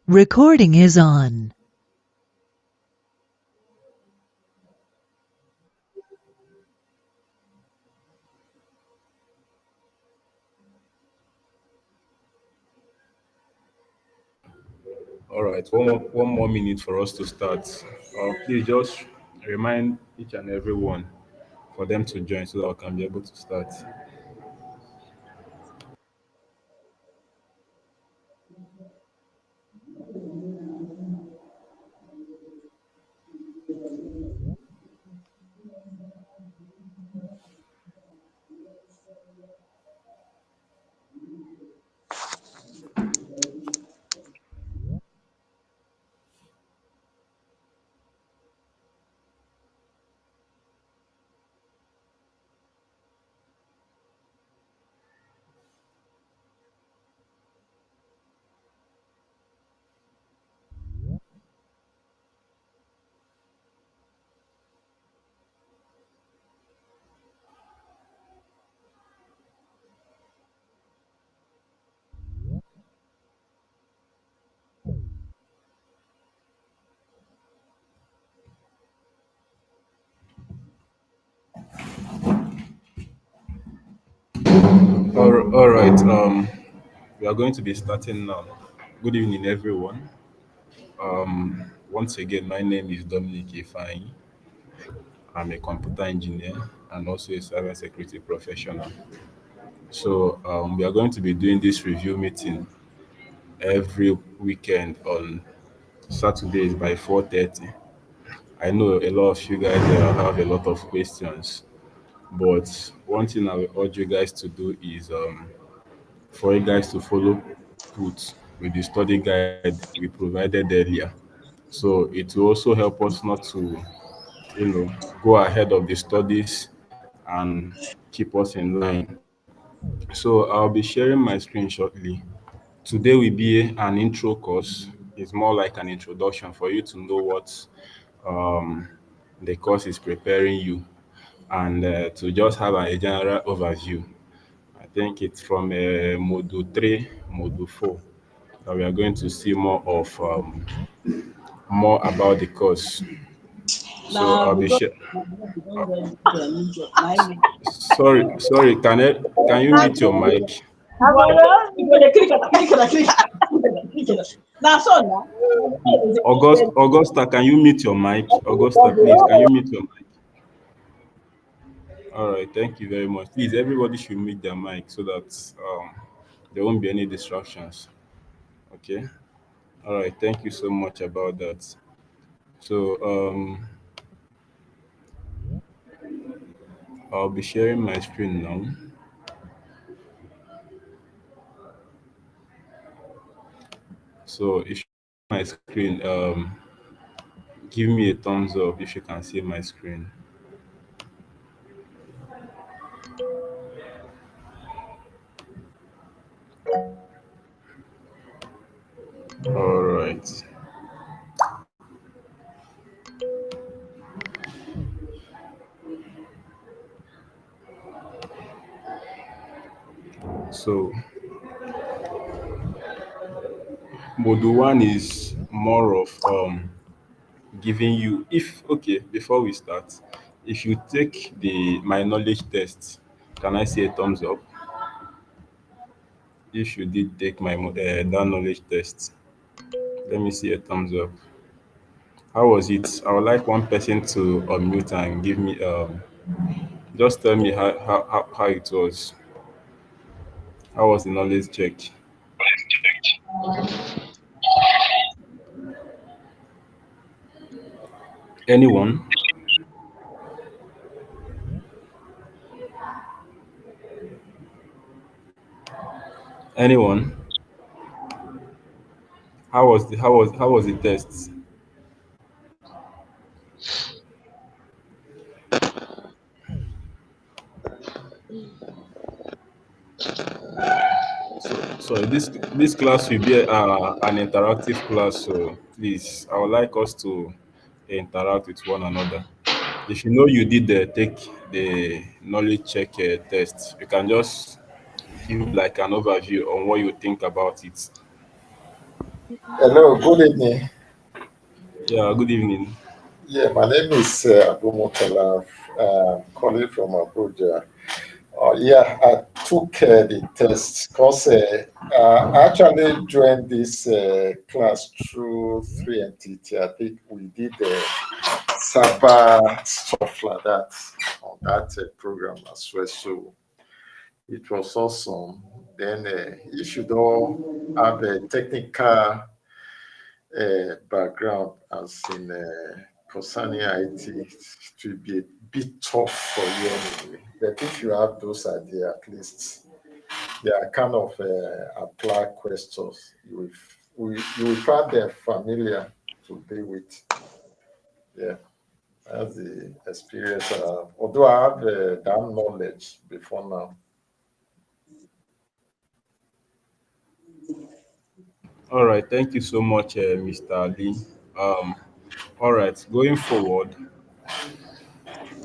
Recording is on. All right, one more minute for us to start. Please just remind each and every one for them to join so that we can be able to start. All right, we are going to be starting now. Good evening, everyone. Once again, my name is Dominic Ifeanyi. I'm a computer engineer and also a cybersecurity professional. So we are going to be doing this review meeting every weekend on Saturdays by 4:30. I know a lot of you guys have a lot of questions, but one thing I will urge you guys to do is for you guys to follow put with the study guide we provided earlier. So it will also help us not to, go ahead of the studies and keep us in line. So I'll be sharing my screen shortly. Today will be an intro course. It's more like an introduction for you to know what um, the course is preparing you and to just have a general overview. I think it's from Module 3, Module 4 that we are going to see more about the course. So Now, I'll be because sure. you don't get to Sorry, can you mute your mic? now, so now, Augusta, can you mute your mic? Augusta, please, can you mute your mic? All right, thank you very much. Please, everybody should mute their mic so that there won't be any distractions. Okay. All right, thank you so much about that. So I'll be sharing my screen now. So if you see my screen, give me a thumbs up if you can see my screen. All right. So module one is more of giving you, if okay, before we start, if you take the my knowledge test, can I see a thumbs up? If you did take that knowledge test, let me see a thumbs up. How was it? I would like one person to unmute and give me just tell me how it was. How was the knowledge check? Anyone? Anyone? How was the test? So this class will be an interactive class. So please, I would like us to interact with one another. If you know you did take the knowledge check test, you can just give like an overview on what you think about it. Hello, good evening. Yeah, good evening. Yeah, my name is Abu Mutala, calling from Abuja. Yeah, I took the test because I actually joined this class through 3NTT. I think we did cyber stuff like that on that program as well. So it was awesome. Then you should all have a technical background as in concerning IT, it will be a bit tough for you anyway. But if you have those ideas, at least they are kind of apply questions. You will find them familiar to deal with. Yeah, that's the experience. Although I have that knowledge before now. All right, thank you so much, Mr. Ali. Um, all right, going forward,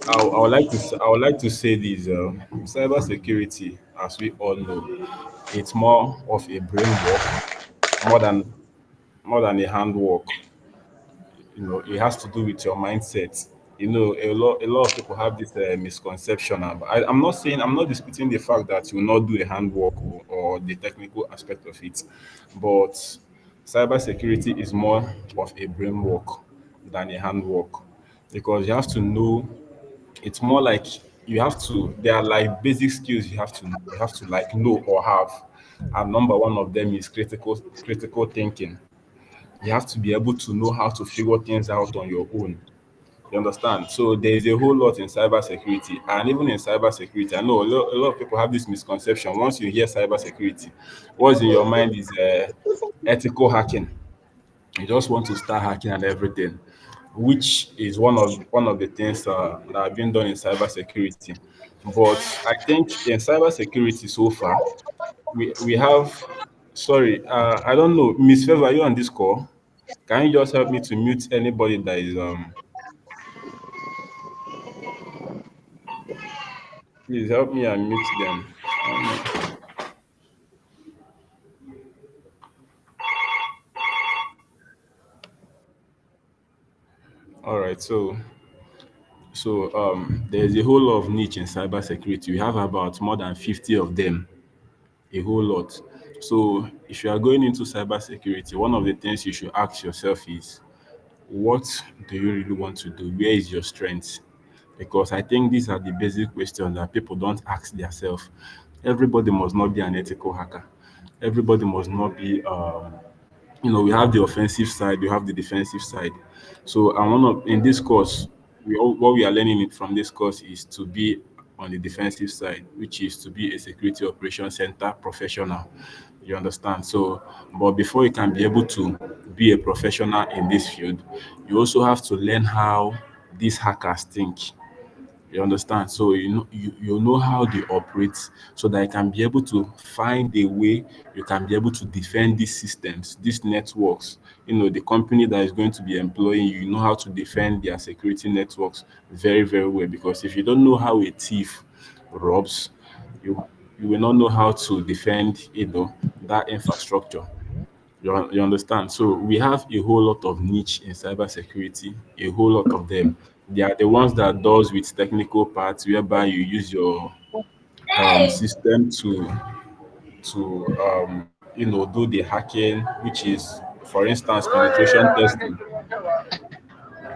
I would like to say this: cybersecurity, as we all know, it's more of a brain work more than a handwork. It has to do with your mindset. A lot of people have this misconception. I'm not saying, I'm not disputing the fact that you will not do a handwork or the technical aspect of it, but cybersecurity is more of a brain work than a handwork, because you have to know. It's more like you have to. There are like basic skills you have to like know or have, and number one of them is critical thinking. You have to be able to know how to figure things out on your own. You understand? So there is a whole lot in cybersecurity, and even in cybersecurity, I know a lot of people have this misconception. Once you hear cybersecurity, what's in your mind is ethical hacking. You just want to start hacking and everything, which is one of the things that have been done in cybersecurity. But I think in cybersecurity so far, we have. Sorry, I don't know, Miss Favor, are you on this call? Can you just help me to mute anybody that is please help me and mute them. I don't know. All right, there's a whole lot of niche in cybersecurity. We have about more than 50 of them, a whole lot. So if you are going into cybersecurity, one of the things you should ask yourself is, what do you really want to do? Where is your strength? Because I think these are the basic questions that people don't ask themselves. Everybody must not be an ethical hacker. Everybody must not be we have the offensive side, we have the defensive side. So and one of in this course, what we are learning from this course is to be on the defensive side, which is to be a security operations center professional. You understand? So, but before you can be able to be a professional in this field, you also have to learn how these hackers think. You understand? So you know how they operate, so that you can be able to find a way you can be able to defend these systems, these networks. The company that is going to be employing you, you know how to defend their security networks very, very well. Because if you don't know how a thief robs, you you will not know how to defend, that infrastructure. You understand? So we have a whole lot of niche in cybersecurity, a whole lot of them. They are the ones that does with technical parts, whereby you use your system to do the hacking, which is, for instance, penetration testing.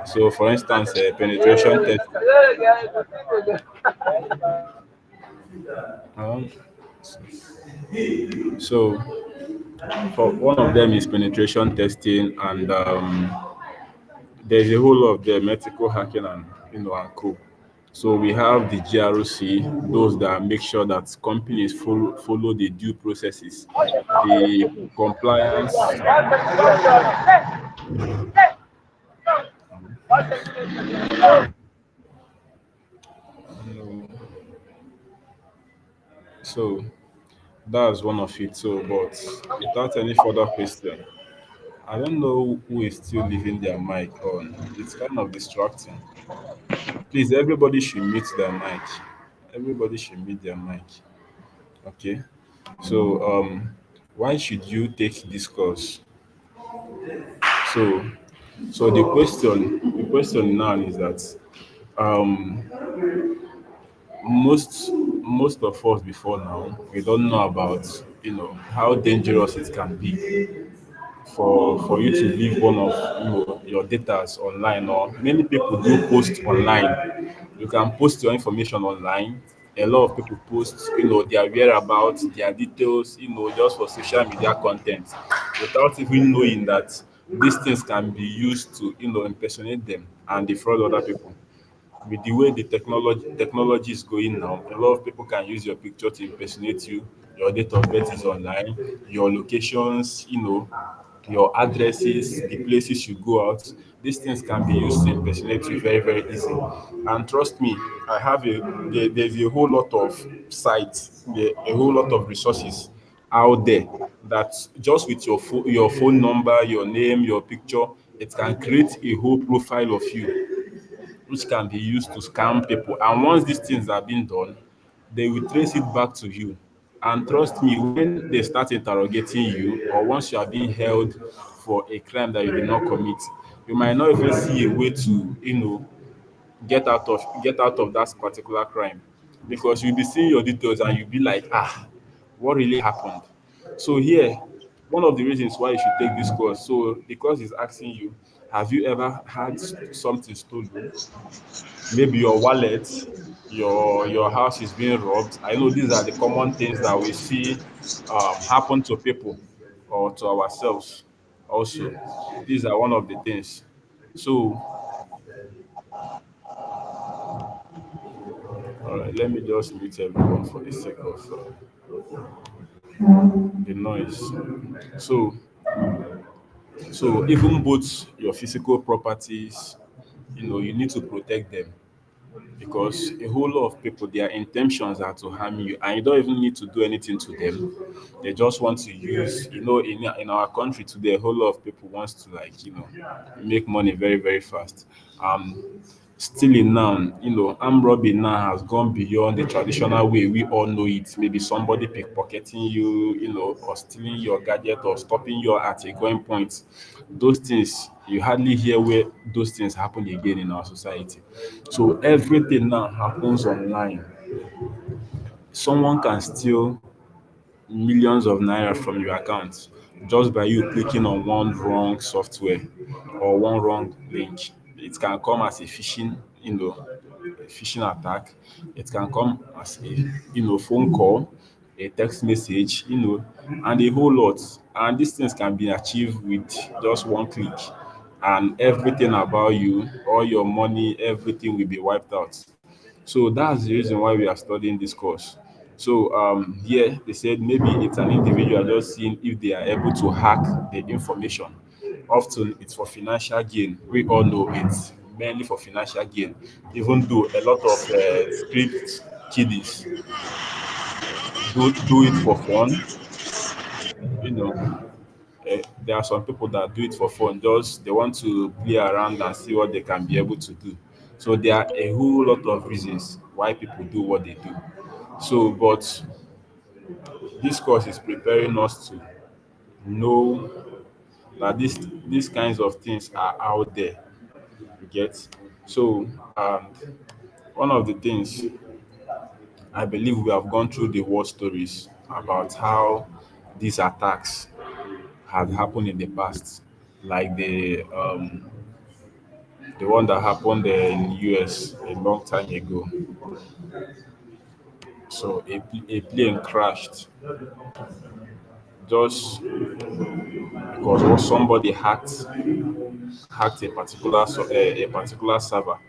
So, for instance, penetration testing. Um, so, for one of them is penetration testing, and there's a whole lot of them, ethical hacking and and co. So we have the GROC, those that make sure that companies follow the due processes, the compliance. um, So that's one of it. So, but without any further question, I don't know who is still leaving their mic on. It's kind of distracting. Please, everybody should mute their mic. Everybody should mute their mic. Okay. So, why should you take this course? So, so the question now is that um, most of us before now we don't know about how dangerous it can be for you to leave one of your datas online, or many people do post online. You can post your information online. A lot of people post their whereabouts, their details, just for social media content, without even knowing that these things can be used to impersonate them and defraud other people. With the way the technology is going now, a lot of people can use your picture to impersonate you. Your date of birth is online, your locations, your addresses, the places you go out. These things can be used to impersonate you very, very easy. And trust me, there's a whole lot of sites, a whole lot of resources out there that just with your phone number, your name, your picture, it can create a whole profile of you which can be used to scam people. And once these things are being done, they will trace it back to you. And trust me, when they start interrogating you, or once you are being held for a crime that you did not commit, you might not even see a way to, get out of that particular crime, because you'll be seeing your details and you'll be like, what really happened? So here, one of the reasons why you should take this course. So the course is asking you, have you ever had something stolen? Maybe your wallet, your house is being robbed. I know these are the common things that we see happen to people or to ourselves also. These are one of the things. So, all right, let me just mute everyone for the sake of the noise. So, so even both your physical properties, you need to protect them, because a whole lot of people, their intentions are to harm you, and you don't even need to do anything to them. They just want to use, in our country today, a whole lot of people wants to, like, make money very, very fast. Stealing now, armed robbery now has gone beyond the traditional way we all know it. Maybe somebody pickpocketing you, or stealing your gadget, or stopping you at a going point. Those things, you hardly hear where those things happen again in our society. So everything now happens online. Someone can steal millions of naira from your account just by you clicking on one wrong software or one wrong link. It can come as a phishing attack. It can come as a phone call, a text message, and a whole lot. And these things can be achieved with just one click. And everything about you, all your money, everything will be wiped out. So that's the reason why we are studying this course. So here they said maybe it's an individual just seeing if they are able to hack the information. Often it's for financial gain. We all know it's mainly for financial gain, even though a lot of script kiddies do it for fun. You know, there are some people that do it for fun. Just they want to play around and see what they can be able to do. So there are a whole lot of reasons why people do what they do. So, but this course is preparing us to know that these kinds of things are out there. You get. So, one of the things I believe we have gone through the war stories about how these attacks had happened in the past, like the one that happened in US a long time ago. So a plane crashed just because what somebody hacked a particular server,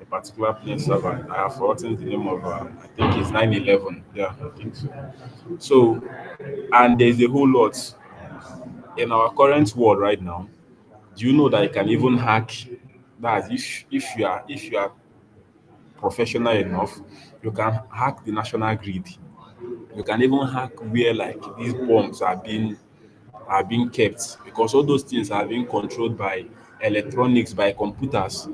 a particular plane server. I have forgotten the name of. I think it's 9/11. Yeah, I think so. So, and there's a whole lot in our current world right now. Do you know that you can even hack? That if you are professional enough, you can hack the national grid. You can even hack where like these bombs are being kept, because all those things are being controlled by electronics, by computers.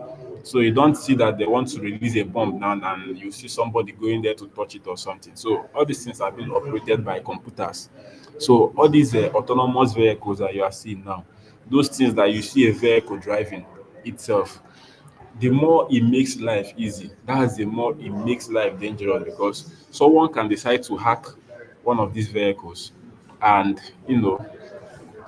So you don't see that they want to release a bomb now and you see somebody going there to touch it or something. So all these things are being operated by computers. So all these autonomous vehicles that you are seeing now, those things that you see a vehicle driving itself, the more it makes life easy, that's the more it makes life dangerous because someone can decide to hack one of these vehicles and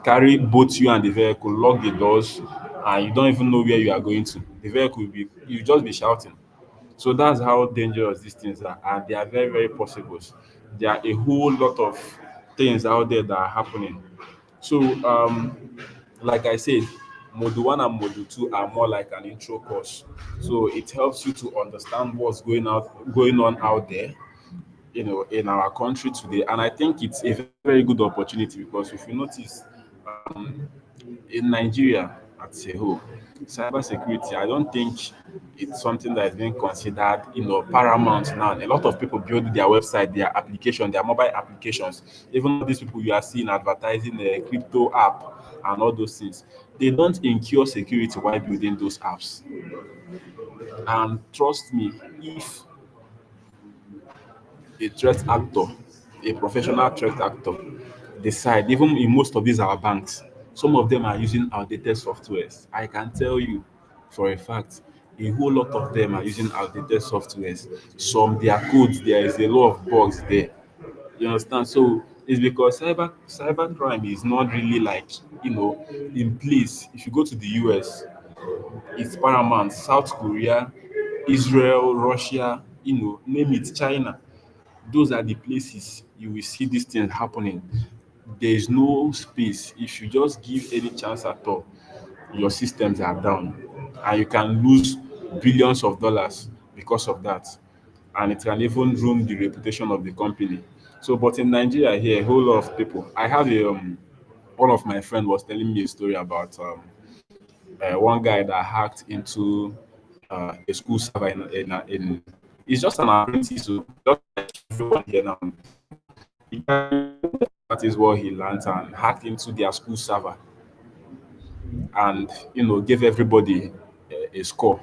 carry both you and the vehicle, lock the doors, and you don't even know where you are going to. The vehicle will be you just be shouting. So that's how dangerous these things are, and they are very, very possible. There are a whole lot of things out there that are happening. So, like I said, Module 1 and Module 2 are more like an intro course. So it helps you to understand what's going on out there, in our country today. And I think it's a very, very good opportunity because if you notice, in Nigeria as a whole, cybersecurity, I don't think it's something that is being considered, paramount now. A lot of people build their website, their application, their mobile applications. Even these people you are seeing advertising a crypto app and all those things, they don't incur security while building those apps. And trust me, if a threat actor, a professional threat actor, decide, even in most of these our banks, some of them are using outdated softwares. I can tell you for a fact, a whole lot of them are using outdated softwares. Some their codes, there is a lot of bugs there. You understand? So it's because cyber crime is not really like in place. If you go to the US, it's paramount. South Korea, Israel, Russia, name it, China, those are the places you will see these things happening. There is no space. If you just give any chance at all, your systems are down and you can lose billions of dollars because of that. And it can even ruin the reputation of the company. So, but in Nigeria here, a whole lot of people. I have one of my friend was telling me a story about one guy that hacked into a school server in it's just an apprentice, so just like everyone here now. He that is what he learned and hacked into their school server and gave everybody a score.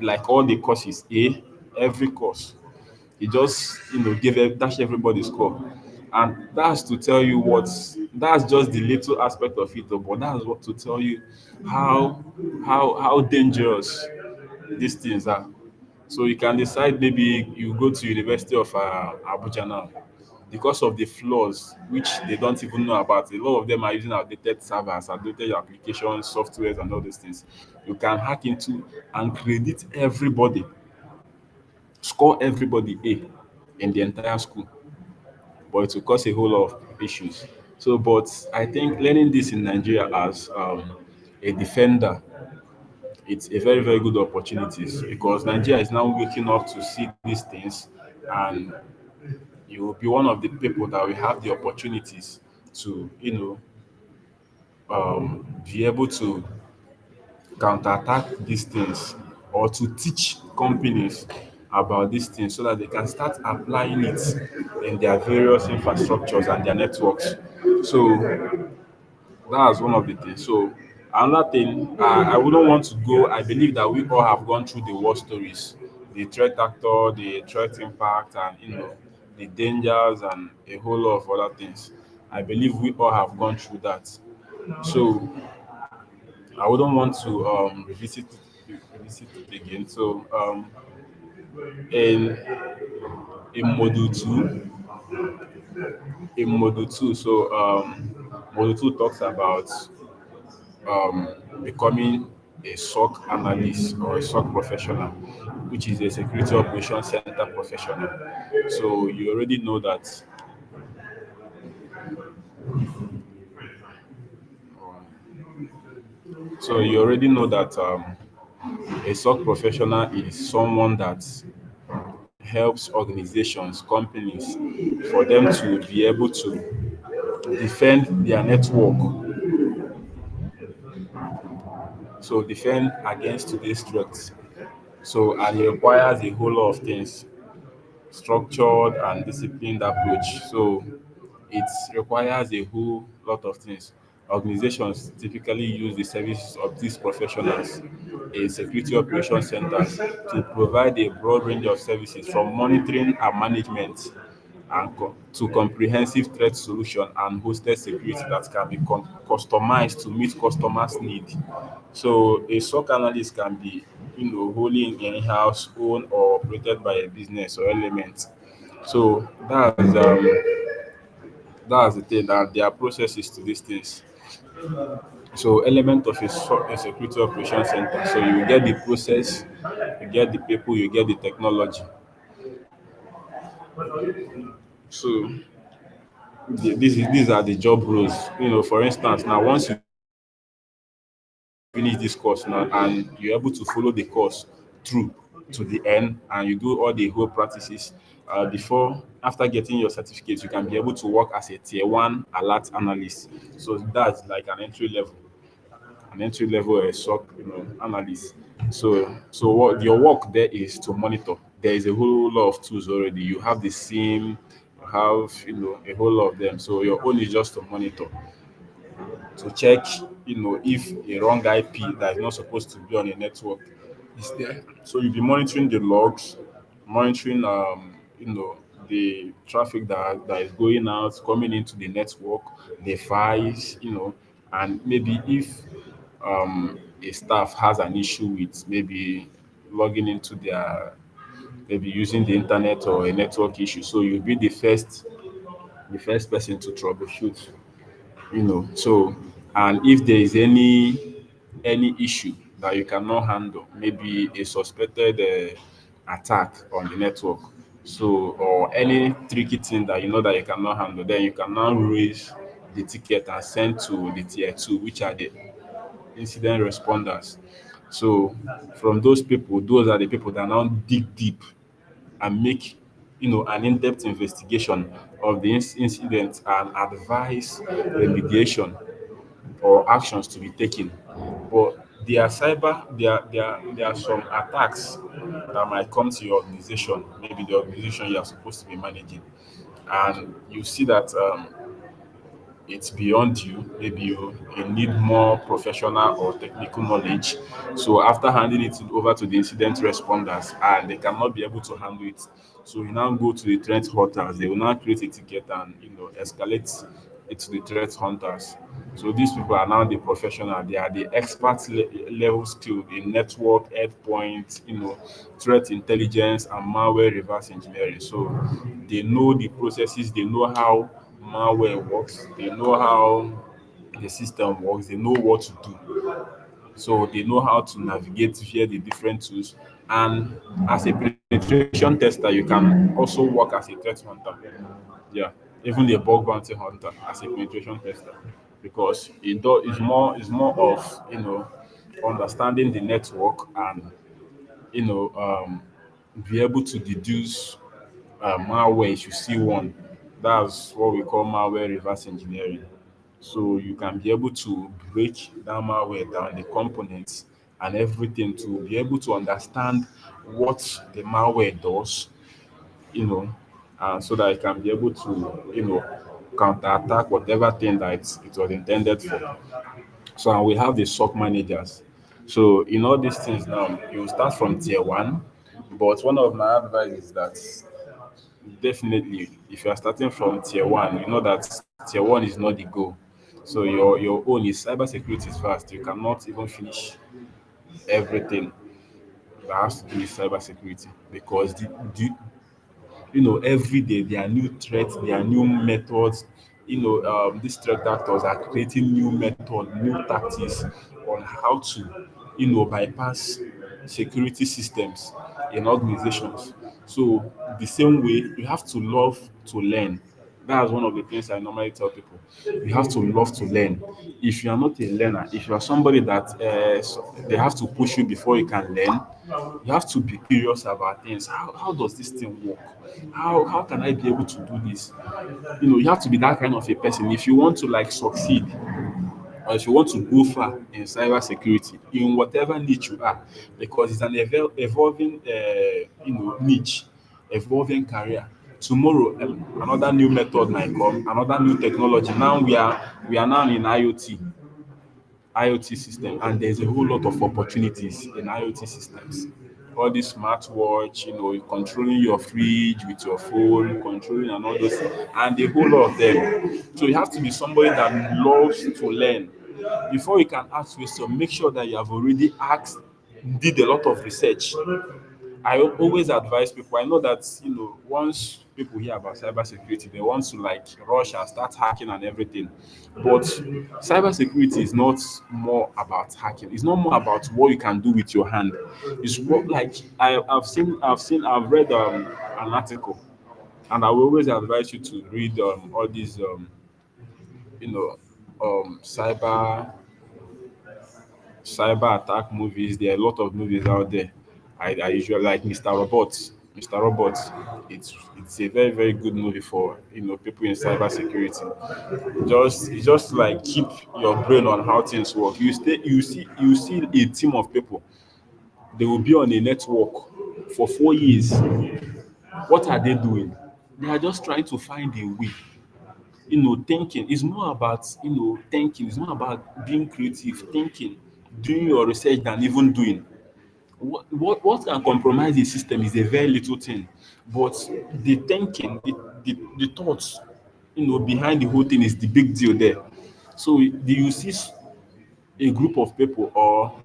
Like all the courses, every course. He just dash everybody score. And that's to tell you that's just the little aspect of it, though, but that's what to tell you how how dangerous these things are. So you can decide maybe you go to University of Abuja now because of the flaws which they don't even know about. A lot of them are using outdated servers, outdated applications, softwares, and all these things. You can hack into and credit everybody, score everybody A in the entire school, but it will cause a whole lot of issues. So, but I think learning this in Nigeria as a defender, it's a very, very good opportunity because Nigeria is now waking up to see these things, and you will be one of the people that will have the opportunities to, be able to counterattack these things or to teach companies about these things so that they can start applying it in their various infrastructures and their networks. So that's one of the things. So another thing, I wouldn't want to go. I believe that we all have gone through the war stories, the threat actor, the threat impact, and the dangers and a whole lot of other things. I believe we all have gone through that. So I wouldn't want to revisit it again. So in in module two, so module two talks about um, becoming a SOC analyst or a SOC professional, which is a security operations center professional. So you already know that. So you already know that a SOC professional is someone that helps organizations, companies, for them to be able to defend their network. So defend against today's threats. So and it requires a whole lot of things, structured and disciplined approach. So it requires a whole lot of things. Organizations typically use the services of these professionals in security operations centers to provide a broad range of services from monitoring and management and to comprehensive threat solution and hosted security that can be customized to meet customers' need. So a SOC analyst can be, wholly in-house, owned or operated by a business or element. So that's the thing, that there are processes to these things. So element of a security operation center. So you get the process, you get the people, you get the technology. So these are the job roles. For instance, now once you finish this course now and you're able to follow the course through to the end and you do all the whole practices, before after getting your certificate, you can be able to work as a tier one alert analyst. So that's like an entry level SOC, analyst. So what your work there is to monitor. There is a whole lot of tools already. You have the SIM, you have a whole lot of them. So your own is just to monitor, to check, if a wrong IP that is not supposed to be on a network is there. So you'll be monitoring the logs, monitoring the traffic that is going out, coming into the network, the files, and maybe if a staff has an issue with maybe logging into maybe using the internet or a network issue. So you'll be the first person to troubleshoot, so, and if there is any issue that you cannot handle, maybe a suspected attack on the network, so, or any tricky thing that you know that you cannot handle, then you can now raise the ticket and send to the tier 2, which are the incident responders. So from those people, those are the people that now dig deep and make an in-depth investigation of the incident and advise remediation or actions to be taken. But there are some attacks that might come to your organization, maybe the organization you are supposed to be managing, and you see that it's beyond you. Maybe you need more professional or technical knowledge. So after handing it over to the incident responders and they cannot be able to handle it, so you now go to the threat hunters. They will now create a ticket and escalate it to the threat hunters. So these people are now the professional. They are the expert level skilled in network, endpoint, threat intelligence and malware reverse engineering. So they know the processes, they know how malware works, they know how the system works, they know what to do. So they know how to navigate via the different tools. And as a penetration tester, you can also work as a threat hunter. Yeah, even a bug bounty hunter as a penetration tester, because it's more of understanding the network and you know be able to deduce malware if you see one. That's what we call malware reverse engineering. So you can be able to break that malware down, the components and everything, to be able to understand what the malware does, so that it can be able to, counterattack whatever thing that it was intended for. So, and we have the SOC managers. So in all these things now, you start from tier one, but one of my advice is that definitely, if you are starting from tier one, you know that tier one is not the goal. So your own is cybersecurity is fast. You cannot even finish everything that has to do with cybersecurity, because every day there are new threats, there are new methods. These threat actors are creating new methods, new tactics on how to, bypass security systems in organizations. So the same way, you have to love to learn. That's one of the things I normally tell people. You have to love to learn. If you are not a learner, if you are somebody that they have to push you before you can learn, you have to be curious about things. How does this thing work? How can I be able to do this? You have to be that kind of a person if you want to like succeed, or if you want to go far in cybersecurity in whatever niche you are, because it's an evolving niche, evolving career. Tomorrow, another new method might come, another new technology. Now we are now in IoT system, and there's a whole lot of opportunities in IoT systems. all this smartwatch, controlling your fridge with your phone, controlling and all those, and a whole lot of them. So you have to be somebody that loves to learn. Before you can ask question, make sure that you have already asked, did a lot of research. I always advise people. I know that once people hear about cybersecurity, they want to like rush and start hacking and everything. But cybersecurity is not more about hacking. It's not more about what you can do with your hand. It's what like I've read an article, and I will always advise you to read all these you know cyber attack movies. There are a lot of movies out there. I usually like Mr. Robot. Mr. Robot, it's a very very good movie for people in cyber security. Just like keep your brain on how things work. You see a team of people. They will be on a network for 4 years. What are they doing? They are just trying to find a way. Thinking is more about thinking. It's more about being creative, thinking, doing your research than even doing. What can compromise the system is a very little thing, but the thinking, the thoughts, behind the whole thing is the big deal there. So you see a group of people or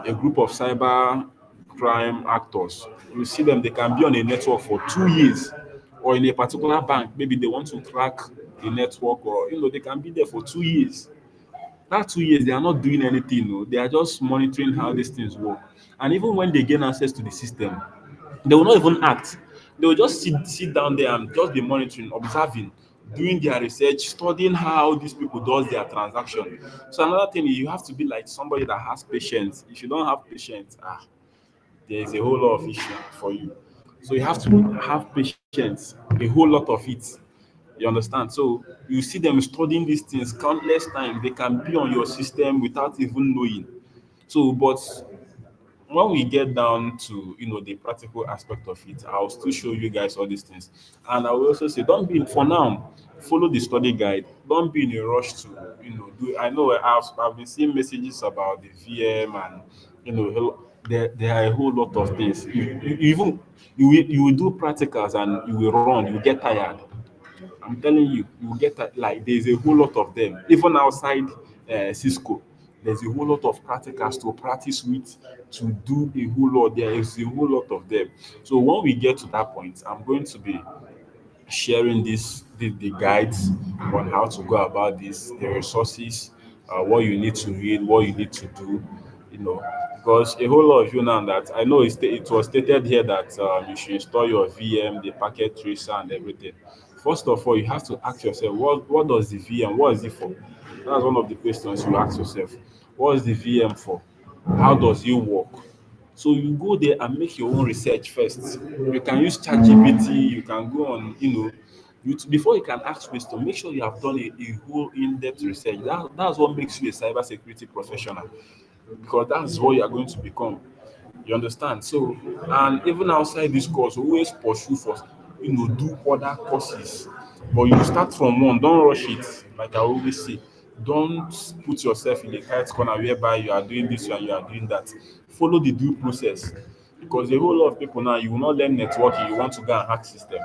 a group of cyber crime actors. You see them, they can be on a network for 2 years, or in a particular bank, maybe they want to crack the network, or they can be there for 2 years. That 2 years, they are not doing anything. No. They are just monitoring how these things work. And even when they gain access to the system, they will not even act. They will just sit down there and just be monitoring, observing, doing their research, studying how these people does their transaction. So another thing is you have to be like somebody that has patience. If you don't have patience, there is a whole lot of issue for you. So you have to have patience, a whole lot of it. You understand? So you see them studying these things countless times. They can be on your system without even knowing. So, but when we get down to the practical aspect of it, I'll still show you guys all these things. And I will also say, don't be for now, follow the study guide. Don't be in a rush to do. I know I've been seeing messages about the VM, and there are a whole lot of things. You will do practicals and you will run, you get tired. I'm telling you, you will get like there's a whole lot of them. Even outside Cisco, there's a whole lot of practicals to practice with, to do a whole lot. There is a whole lot of them. So when we get to that point, I'm going to be sharing the guides on how to go about this, the resources, what you need to read, what you need to do, you know, because a whole lot of you now that I know it was stated here that you should install your VM, the packet tracer, and everything. First of all, you have to ask yourself, what does the VM, what is it for? That's one of the questions you ask yourself. What is the VM for? How does it work? So you go there and make your own research first. You can use ChatGPT, you can go on, before you can ask question, make sure you have done a whole in-depth research. That's what makes you a cybersecurity professional, because that's what you are going to become. You understand? So, and even outside this course, always pursue for, do other courses. But you start from one, don't rush it. Like I always say, don't put yourself in a tight corner whereby you are doing this and you are doing that. Follow the due process. Because a whole lot of people now, you will not learn networking, you want to go and hack system,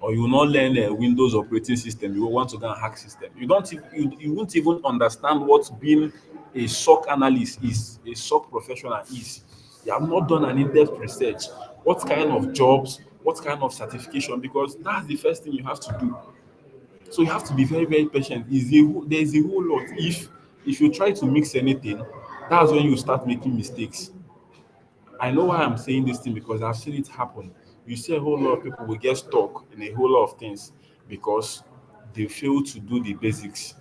or you will not learn a Windows operating system, you will want to go and hack system. You won't even understand what being a SOC analyst is, a SOC professional is. You have not done an in-depth research. What kind of jobs, what kind of certification, because that's the first thing you have to do. So you have to be very, very patient. There's a whole lot. If you try to mix anything, that's when you start making mistakes. I know why I'm saying this thing, because I've seen it happen. You see a whole lot of people will get stuck in a whole lot of things because they fail to do the basics.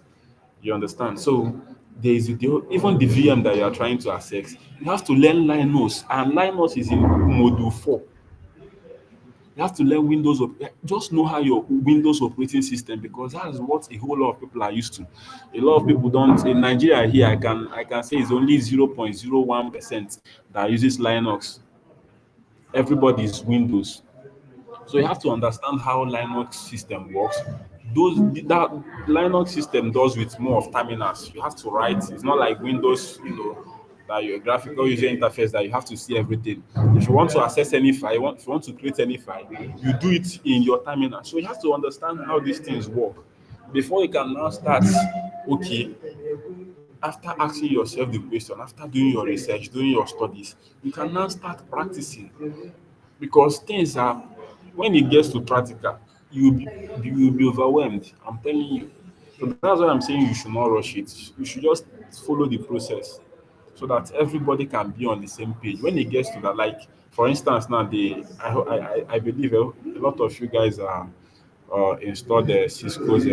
You understand? So even the VM that you are trying to access, you have to learn Linux, and Linux is in module 4. You have to learn just know how your Windows operating system, because that's what a whole lot of people are used to. A lot of people don't in Nigeria here. I can say it's only 0.01% that uses Linux. Everybody is Windows. So you have to understand how Linux system works. That Linux system does with more of terminals. You have to write. It's not like Windows. that your graphical user interface that you have to see everything. If you want to access any file, if you want to create any file, you do it in your terminal. So you have to understand how these things work before you can now start. Okay, after asking yourself the question, after doing your research, doing your studies, you can now start practicing because things are when it gets to practical, you'll be overwhelmed. I'm telling you. So that's why I'm saying you should not rush it. You should just follow the process so that everybody can be on the same page. When it gets to that, like for instance, now I believe a lot of you guys are installed the Cisco's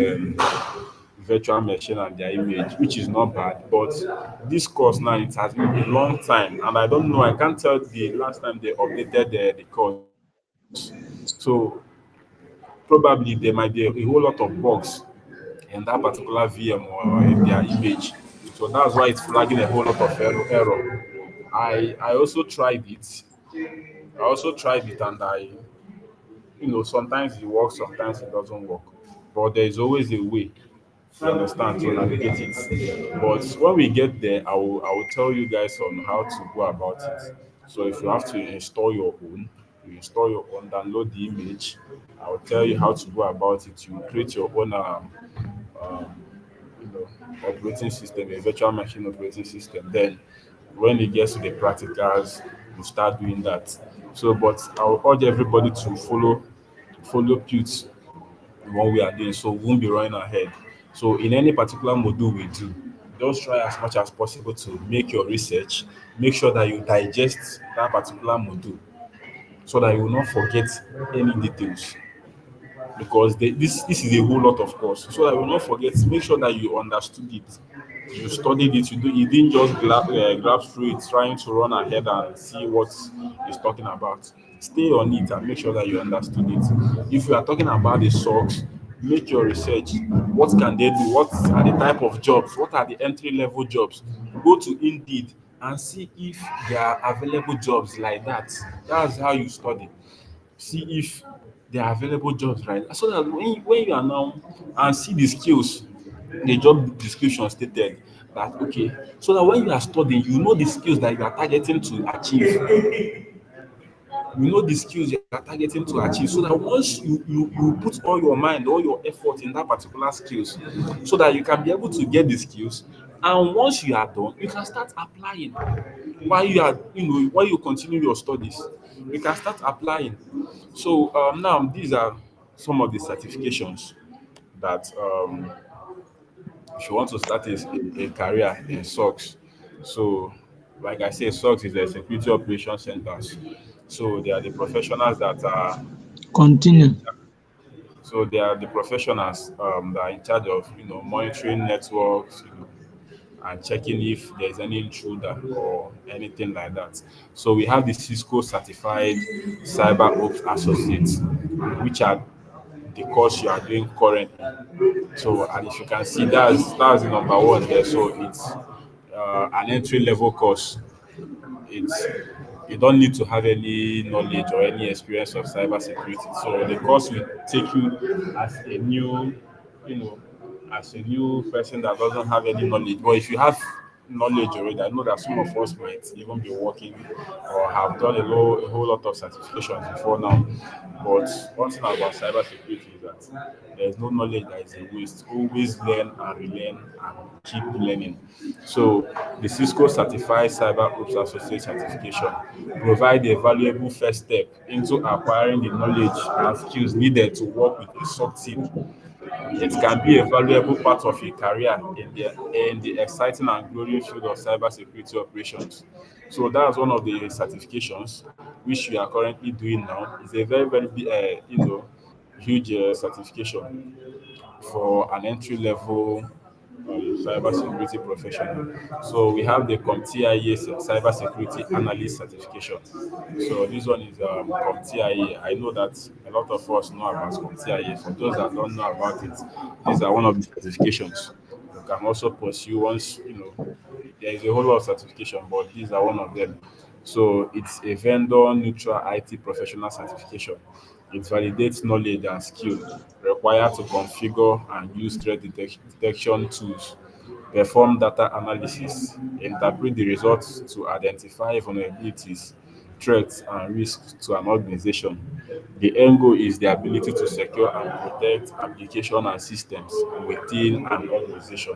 virtual machine and their image, which is not bad. But this course now it has been a long time, and I don't know. I can't tell the last time they updated the course. So probably there might be a whole lot of bugs in that particular VM or in their image. So that's why it's flagging a whole lot of error. I also tried it. I also tried it, and sometimes it works, sometimes it doesn't work. But there is always a way, you understand, to navigate it. But when we get there, I will tell you guys on how to go about it. So if you have to install your own, you install your own, download the image. I will tell you how to go about it. You create your own um, operating system, a virtual machine operating system. Then when it gets to the practicals, you start doing that. So, but I will urge everybody to follow Qt what we are doing, so we won't be running ahead. So in any particular module we do, just try as much as possible to make your research, make sure that you digest that particular module so that you will not forget any details because this is a whole lot of course. So that you will not forget, make sure that you understood it, you studied it, you didn't just grab through it trying to run ahead and see what it's talking about. Stay on it and make sure that you understood it. If you are talking about the SOCs, make your research. What can they do? What are the type of jobs? What are the entry level jobs? Go to Indeed and see if there are available jobs like that. That's how you study. See if there are available jobs, right? So that when you are now and see the skills, the job description stated that okay, so that when you are studying, you know the skills that you are targeting to achieve. You know the skills you are targeting to achieve. So that once you put all your mind, all your effort in that particular skills, so that you can be able to get the skills. And once you are done, you can start applying while you are, while you continue your studies. You can start applying. So now these are some of the certifications that if you want to start a career in SOCs. So like I say, SOCs is the Security Operations Centers. So they are the professionals that are Continue. so they are the professionals that are in charge of monitoring networks, and checking if there's any intruder or anything like that. So we have the Cisco Certified CyberOps Associate, which are the course you are doing currently. So, and if you can see, that's the number one there. So it's an entry level course. It's you don't need to have any knowledge or any experience of cybersecurity. So the course will take you as a new, you know, as a new person that doesn't have any knowledge. But if you have knowledge already, I know that some of us might even be working or have done a whole lot of certifications before now. But one thing about cybersecurity is that there's no knowledge that is a waste. Always learn and relearn and keep learning. So the Cisco Certified CyberOps Associate certification provide a valuable first step into acquiring the knowledge and skills needed to work with a SOC team. It can be a valuable part of a career in the exciting and growing field of cybersecurity operations. So that's one of the certifications which we are currently doing now. It's a very very big, huge certification for an entry level cybersecurity professional. So we have the CompTIA cybersecurity analyst certification. So this one is CompTIA. I know that a lot of us know about CompTIA. For those that don't know about it, these are one of the certifications you can also pursue once there is a whole lot of certification, but these are one of them. So it's a vendor neutral IT professional certification. It validates knowledge and skill required to configure and use threat detection tools perform data analysis, interpret the results to identify vulnerabilities, threats, and risks to an organization. The end goal is the ability to secure and protect application and systems within an organization.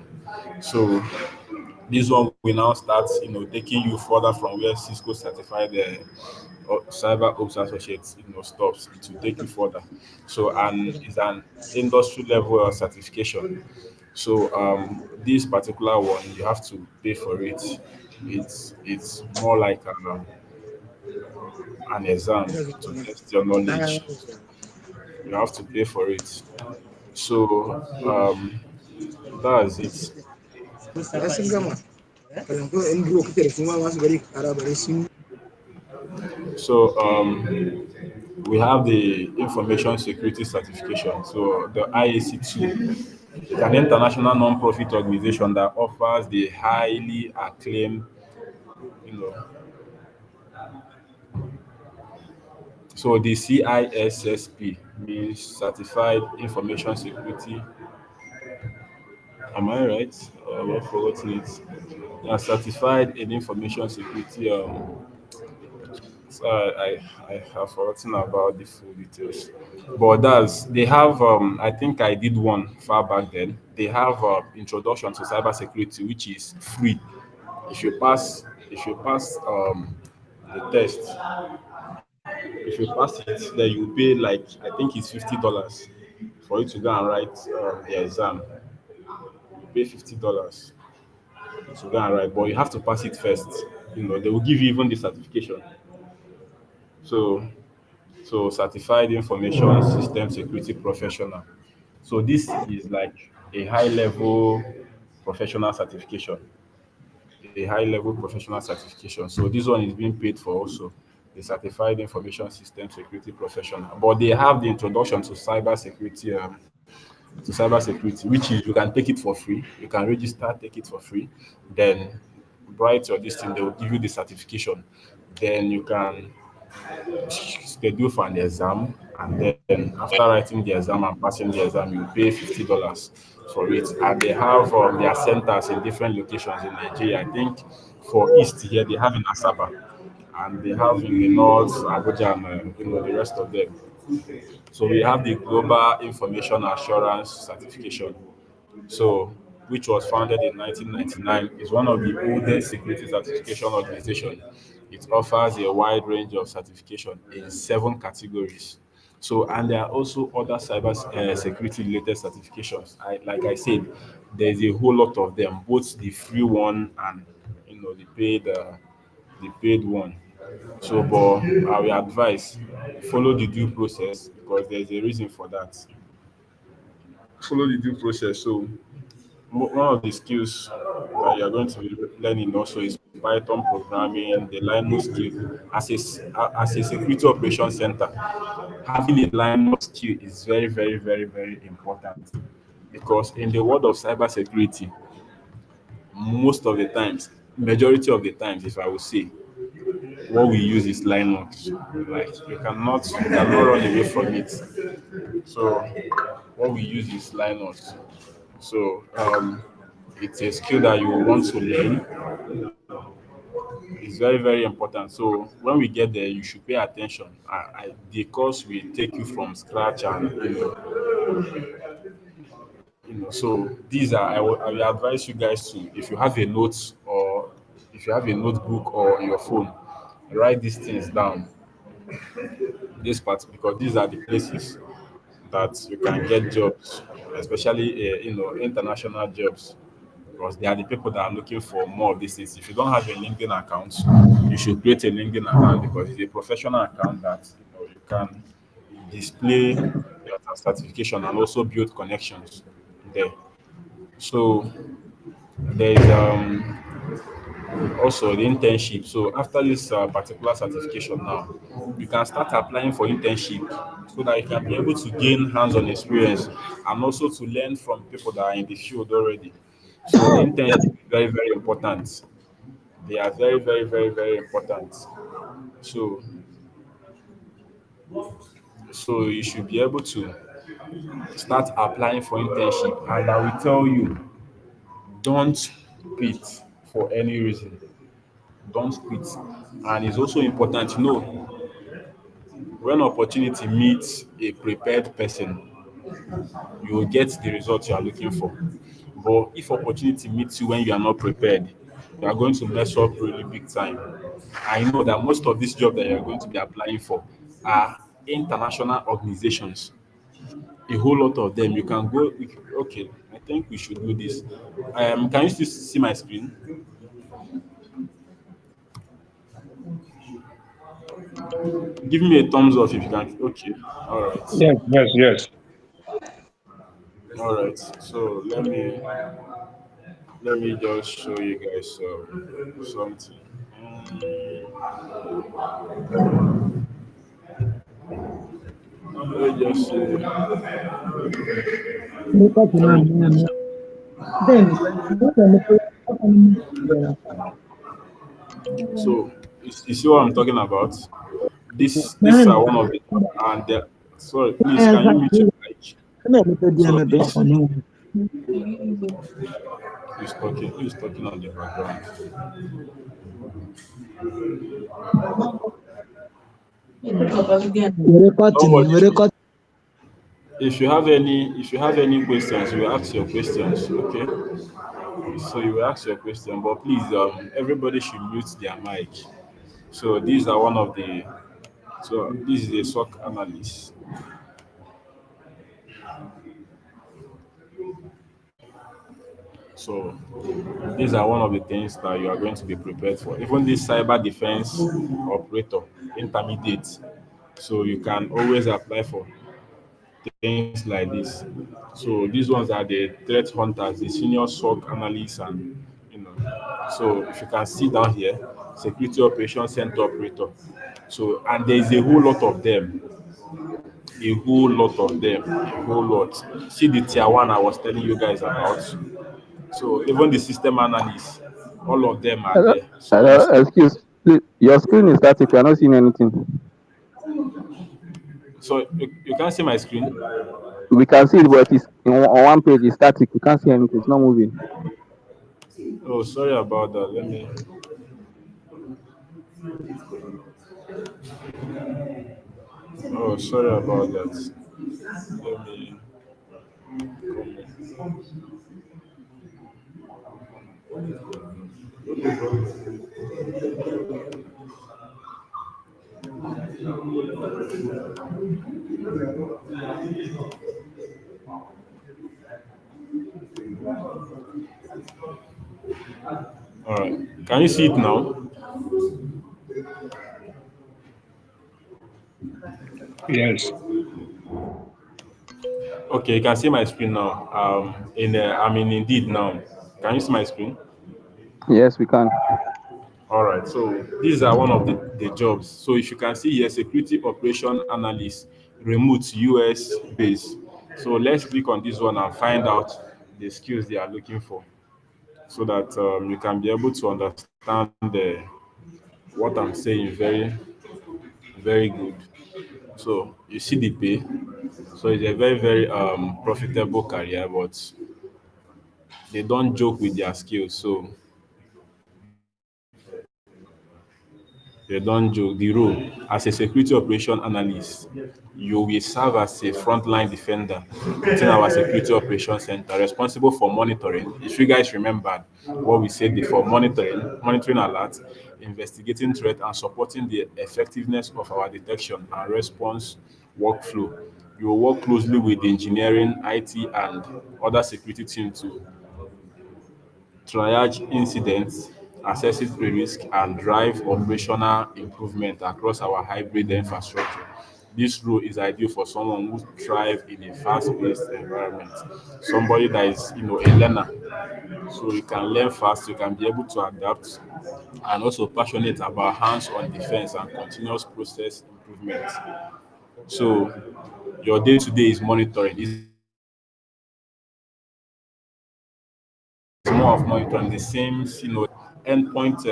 So this one will now start, taking you further from where Cisco certified cyber ops associates, stops. It will take you further. So, and it's an industry level certification. So, this particular one you have to pay for it. It's more like an exam to test your knowledge. You have to pay for it. So, that's it. So, we have the information security certification. So the IAC2 is an international non-profit organization that offers the highly acclaimed, you know, so the CISSP means Certified Information Security. Am I right? I've forgotten it. Certified in Information Security. So I have forgotten about the full details. But that's they have I think I did one far back then. They have introduction to cybersecurity, which is free. If you pass the test, if you pass it, then you pay like I think it's $50 for you to go and write the exam. You pay $50 to go and write, but you have to pass it first. They will give you even the certification. So certified information system security professional. So this is like a high level professional certification, a high level professional certification. So this one is being paid for also, the certified information system security professional. But they have the introduction to cybersecurity, which is you can take it for free. You can register, take it for free. Then write your this thing, they will give you the certification. Then you can schedule for an exam, and then after writing the exam and passing the exam you pay $50 for it. And they have their centers in different locations in Nigeria. I think for east here they have in Asaba, and they have in the north Abuja, and the rest of them. So we have the global information assurance certification, so which was founded in 1999, is one of the oldest security certification organization. It offers a wide range of certification in 7 categories. So, and there are also other cyber security related certifications. Like I said, there's a whole lot of them, both the free one and the paid one. So, but I will advise follow the due process because there's a reason for that. Follow the due process. So one of the skills that you're going to be learning also is Python programming, the Linux skill. As a security operations center, having a Linux skill is very, very, very, very important because in the world of cybersecurity, most of the times, majority of the times, if I would say, what we use is Linux. Like you cannot run away from it. So what we use is Linux. So it's a skill that you want to learn. It's very, very important. So when we get there, you should pay attention. The course will take you from scratch, and so these are I will advise you guys to, if you have a note or if you have a notebook or your phone, write these things down. This part, because these are the places that you can get jobs, especially international jobs, because they are the people that are looking for more of these things. If you don't have a LinkedIn account, you should create a LinkedIn account because it's a professional account that you can display your certification and also build connections there. So there is also the internship. So after this particular certification now, you can start applying for internship so that you can be able to gain hands-on experience and also to learn from people that are in the field already. So the internship is very, very important. They are very, very, very, very important. So so you should be able to start applying for internship, and I will tell you Don't quit for any reason. Don't quit. And it's also important to know when opportunity meets a prepared person, you will get the result you are looking for. But if opportunity meets you when you are not prepared, you are going to mess up really big time. I know that most of these jobs that you are going to be applying for are international organizations. A whole lot of them. You can go, okay, I think we should do this. Can you still see my screen? Give me a thumbs up if you can. Okay, all right, Yes, yes, yes. all right. So let me just show you guys something. Let me just say, Look at the then what are the so you see what I'm talking about? This man? are one of the and sorry, please can you mute your mic? No, look at So the best this one. who's talking on the background. We Don't recording, worry. we record. If you have any questions, you will ask your questions. Okay. So you will ask your question, but please, everybody should mute their mic. So these are one of the. So this is a SOC analyst. So these are one of the things that you are going to be prepared for. Even this cyber defense operator, intermediate. So you can always apply for things like this. So these ones are the threat hunters, the senior SOC analysts, and you know. So if you can see down here, security operations center operator. So and there is a whole lot of them, a whole lot of them, a whole lot. See the tier one I was telling you guys about. So even the system analysts, all of them are Hello, there. So you hello, excuse, please, your screen is static. We are not seeing anything. you can't see my screen. We can see it, but it's on one page. It's static. We can't see anything. It's not moving. Oh, sorry about that. Sorry about that. Let me. All right. Can you see it now? Yes. Okay, you can see my screen now. I'm in Indeed now. Can you see my screen? Yes, we can. All right. So these are one of the jobs. So if you can see here, security operation analyst, remote US base. So let's click on this one and find out the skills they are looking for, so that you can be able to understand what I'm saying very good. So you see the pay. So it's a very profitable career, but they don't joke with their skills. So they don't joke. The role as a security operation analyst, you will serve as a frontline defender within our security operations center, responsible for monitoring. If you guys remember what we said before, monitoring alerts, investigating threat, and supporting the effectiveness of our detection and response workflow. You will work closely with engineering, IT, and other security teams to triage incidents, assess risk, and drive operational improvement across our hybrid infrastructure. This role is ideal for someone who thrives in a fast-paced environment, somebody that is, a learner, so you can learn fast, you can be able to adapt, and also passionate about hands-on defense and continuous process improvement. So your day-to-day is monitoring. It's more of monitoring the same, endpoint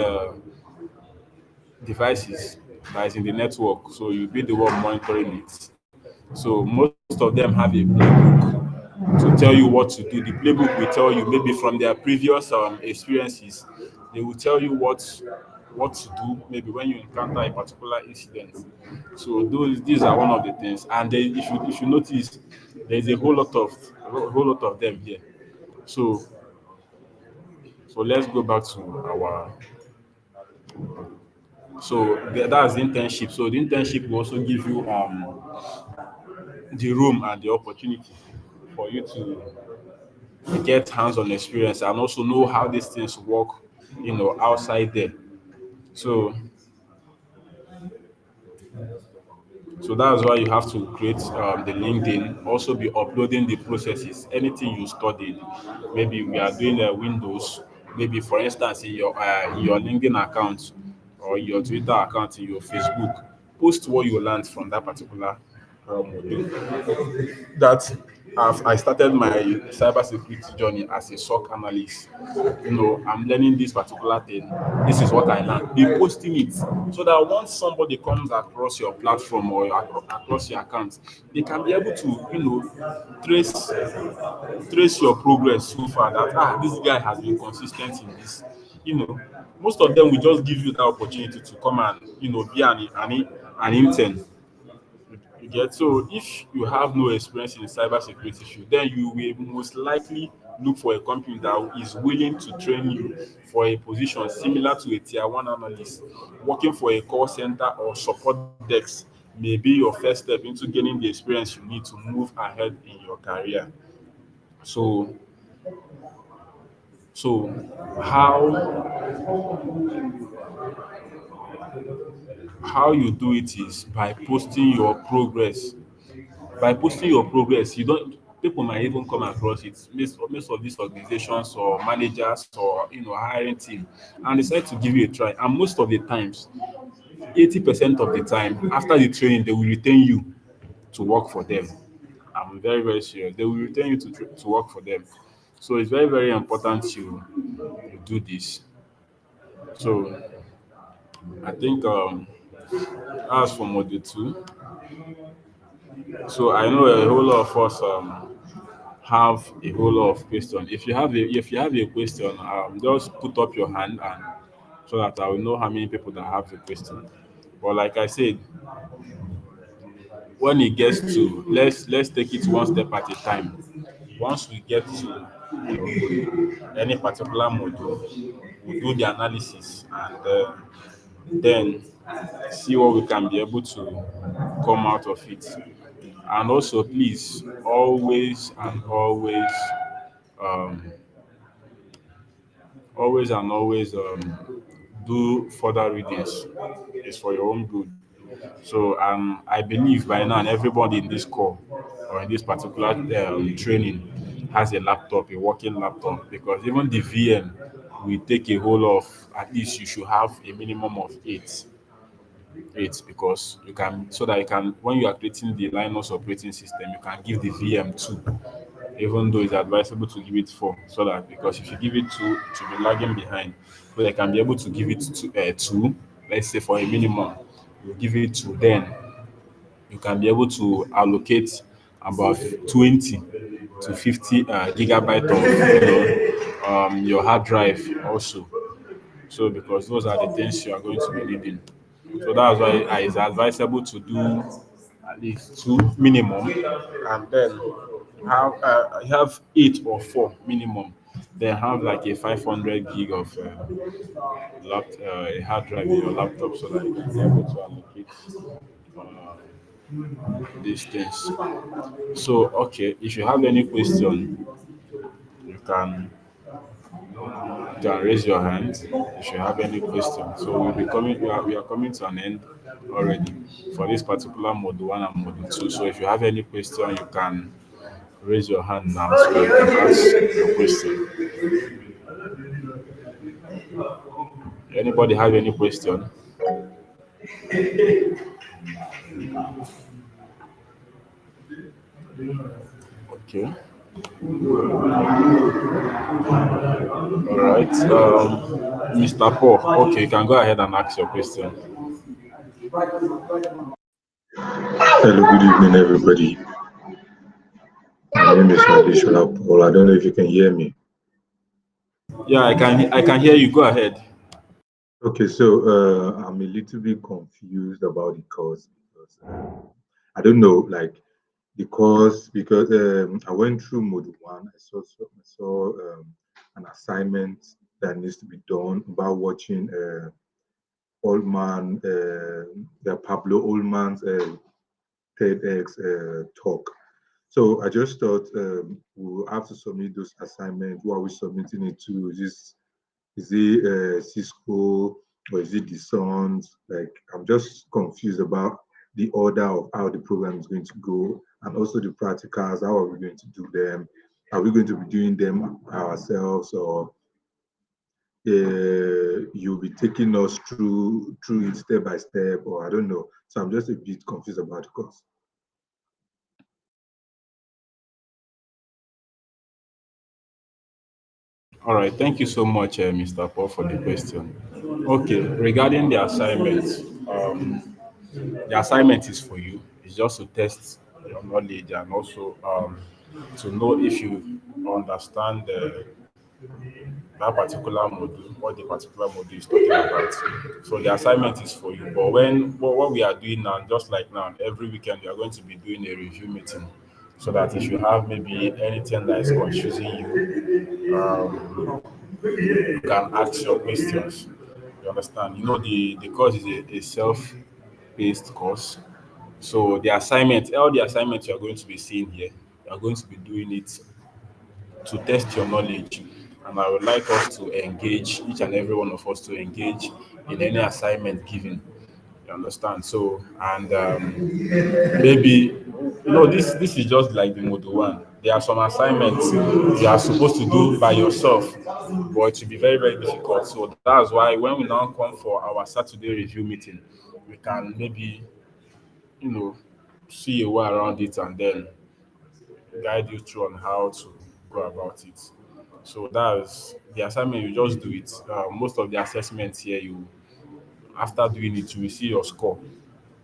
devices that is in the network. So you be the one monitoring it. So most of them have a playbook to tell you what to do. The playbook will tell you maybe from their previous experiences. They will tell you what to do maybe when you encounter a particular incident. So these are one of the things. And then if you notice, there's a whole lot of them here. So let's go back to our that's the internship. So the internship will also give you the room and the opportunity for you to get hands-on experience and also know how these things work, outside there. So that's why you have to create the LinkedIn, also be uploading the processes, anything you studied. Maybe we are doing Windows, maybe for instance in your LinkedIn account or your Twitter account, in your Facebook, post what you learned from that particular module. That I started my cybersecurity journey as a SOC analyst. I'm learning this particular thing. This is what I learned. Be posting it so that once somebody comes across your platform or across your account, they can be able to, trace trace your progress so far. That this guy has been consistent in this. You know, Most of them will just give you that opportunity to come and be an intern. You get so if you have no experience in the cybersecurity field, then you will most likely look for a company that is willing to train you for a position similar to a tier one analyst. Working for a call center or support desk may be your first step into gaining the experience you need to move ahead in your career. So so how how you do it is by posting your progress. You don't people might even come across it. Most of these organizations or managers or hiring team and decide to give you a try. And most of the times, 80% of the time, after the training, they will retain you to work for them. I'm very, very serious. They will retain you to work for them. So it's very, very important you do this. So I think as for module two, so I know a whole lot of us have a whole lot of questions. If you have a question, just put up your hand and so that I will know how many people that have the question. But like I said, when it gets to let's take it one step at a time. Once we get to any particular module, we do the analysis and then see what we can be able to come out of it. And also, please always and um, always do further readings. It's for your own good. So I believe by now everybody in this call or in this particular training has a laptop, a working laptop, because even the VM will take a whole of at least you should have a minimum of eight because you can so that you can when you are creating the Linux operating system you can give the VM two, even though it's advisable to give it four, so that because if you give it two, it will be lagging behind. So they can be able to give it two, let's say for a minimum, you give it two, then you can be able to allocate about 20 to 50 gigabyte of your hard drive also. So because those are the things you are going to be needing. So that's why it's advisable to do at least two minimum, and then have eight or four minimum. Then have like a 500 gig of a hard drive in your laptop so that you can be able to allocate uh, these things. So okay, if you have any question, you can raise your hand if you have any question. So we are coming to an end already for this particular mode one and mode two. So if you have any question, you can raise your hand now so that you can ask your question. Anybody have any question? Okay. All right. Mr. Paul. Okay, you can go ahead and ask your question. Hello, good evening, everybody. My name is Additional Paul. I don't know if you can hear me. Yeah, I can hear you. Go ahead. Okay, so I'm a little bit confused about the course because I don't know, like the course because I went through module one. I saw an assignment that needs to be done about watching the Pablo Oldman's TEDx talk. So I just thought we'll have to submit those assignments. Who are we submitting it to? Is it Cisco or is it the Sons? Like I'm just confused about the order of how the program is going to go, and also the practicals. How are we going to do them? Are we going to be doing them ourselves, or you'll be taking us through it step by step, or I don't know. So I'm just a bit confused about the course. All right. Thank you so much, Mr. Paul, for the question. Okay, regarding the assignment, the assignment is for you. It's just to test your knowledge and also to know if you understand that particular module, what the particular module is talking about. So the assignment is for you. But what we are doing now, just like now, every weekend we are going to be doing a review meeting, so that if you have maybe anything that is confusing you, you can ask your questions. You understand? The course is a self-paced course. So the assignment, all the assignments you are going to be seeing here, you are going to be doing it to test your knowledge. And I would like us to engage, each and every one of us to engage in any assignment given. You understand? So, and maybe, this is just like the module one. There are some assignments you are supposed to do by yourself, but it will be very, very difficult. So that's why when we now come for our Saturday review meeting, we can maybe, you know, see a way around it and then guide you through on how to go about it. So that's the assignment. You just do it. Most of the assessments here, you after doing it, you will see your score.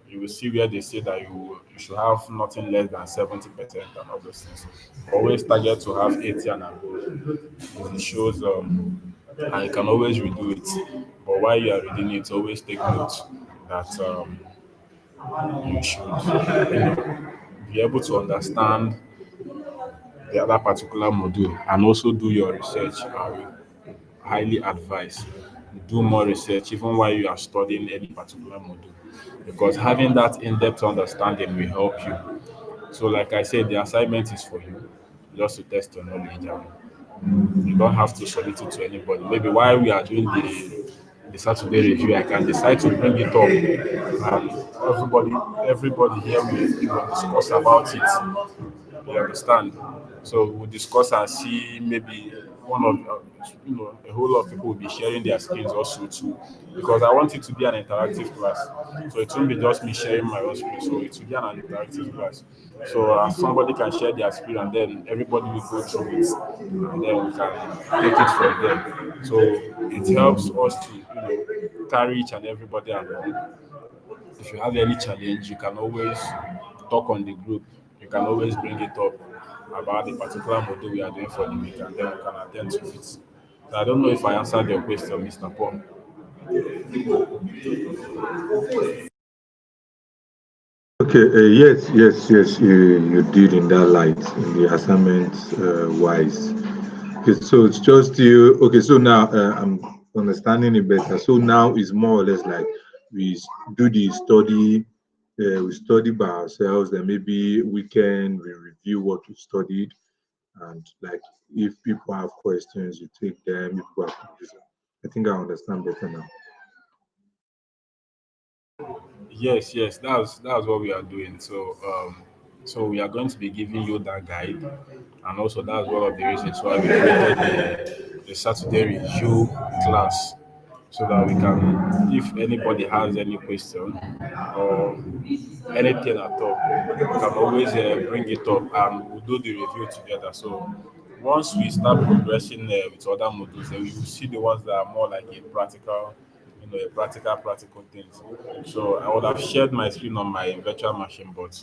You will see where they say that you should have nothing less than 70% and all those things. Always target to have 80 and above. Because it shows, and you can always redo it. But while you are reading it, always take note that you should, be able to understand the other particular module and also do your research. I will highly advise do more research even while you are studying any particular module, because having that in-depth understanding will help you. So like I said, the assignment is for you, just to test your knowledge, and you don't have to submit it to anybody. Maybe while we are doing the Saturday review, I can decide to bring it up, and everybody here will discuss about it. You understand? So we'll discuss and see maybe one of a whole lot of people will be sharing their screens also too, because I want it to be an interactive class. So it won't be just me sharing my own screen. So it will be an interactive class. So somebody can share their screen and then everybody will go through it, and then we can take it from there. So it helps us to carry each and everybody along. If you have any challenge, you can always talk on the group. You can always bring it up about the particular module we are doing for the week, and then we can attend to it. So I don't know if I answered your question, Mr. Paul. Okay, yes, you did in that light, in the assignment wise. Okay, so it's just you. Okay, so now I'm understanding it better. So now it's more or less like do the study, we study by ourselves, then maybe weekend we review what we studied, and like if people have questions, you take them. If people have confusion, I think I understand better now. Yes, that's what we are doing. So we are going to be giving you that guide, and also that's one of the reasons why we created the Saturday review class, so that we can, if anybody has any question or anything at all, we can always bring it up and we'll do the review together. So once we start progressing with other modules, then we will see the ones that are more like a practical a practical things. So I would have shared my screen on my virtual machine, but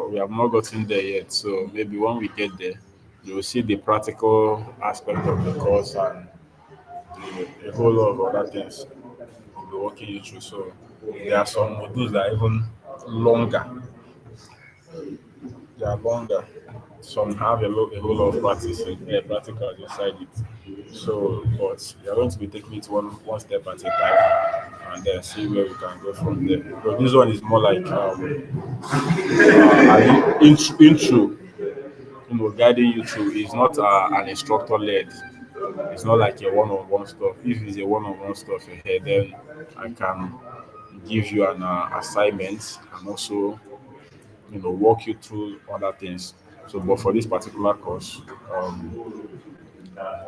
we have not gotten there yet. So maybe when we get there, you will see the practical aspect of the course and a whole lot of other things we'll be walking you through. So there are some modules that are even longer. They are longer. Some have a whole lot of practicals inside it. So, but we are going to be taking it one step at a time and then see where we can go from there. But this one is more like an intro, guiding you through. It's not an instructor led. It's not like a one-on-one stuff. If it's a one-on-one stuff ahead, then I can give you an assignment and also walk you through other things. So, but for this particular course,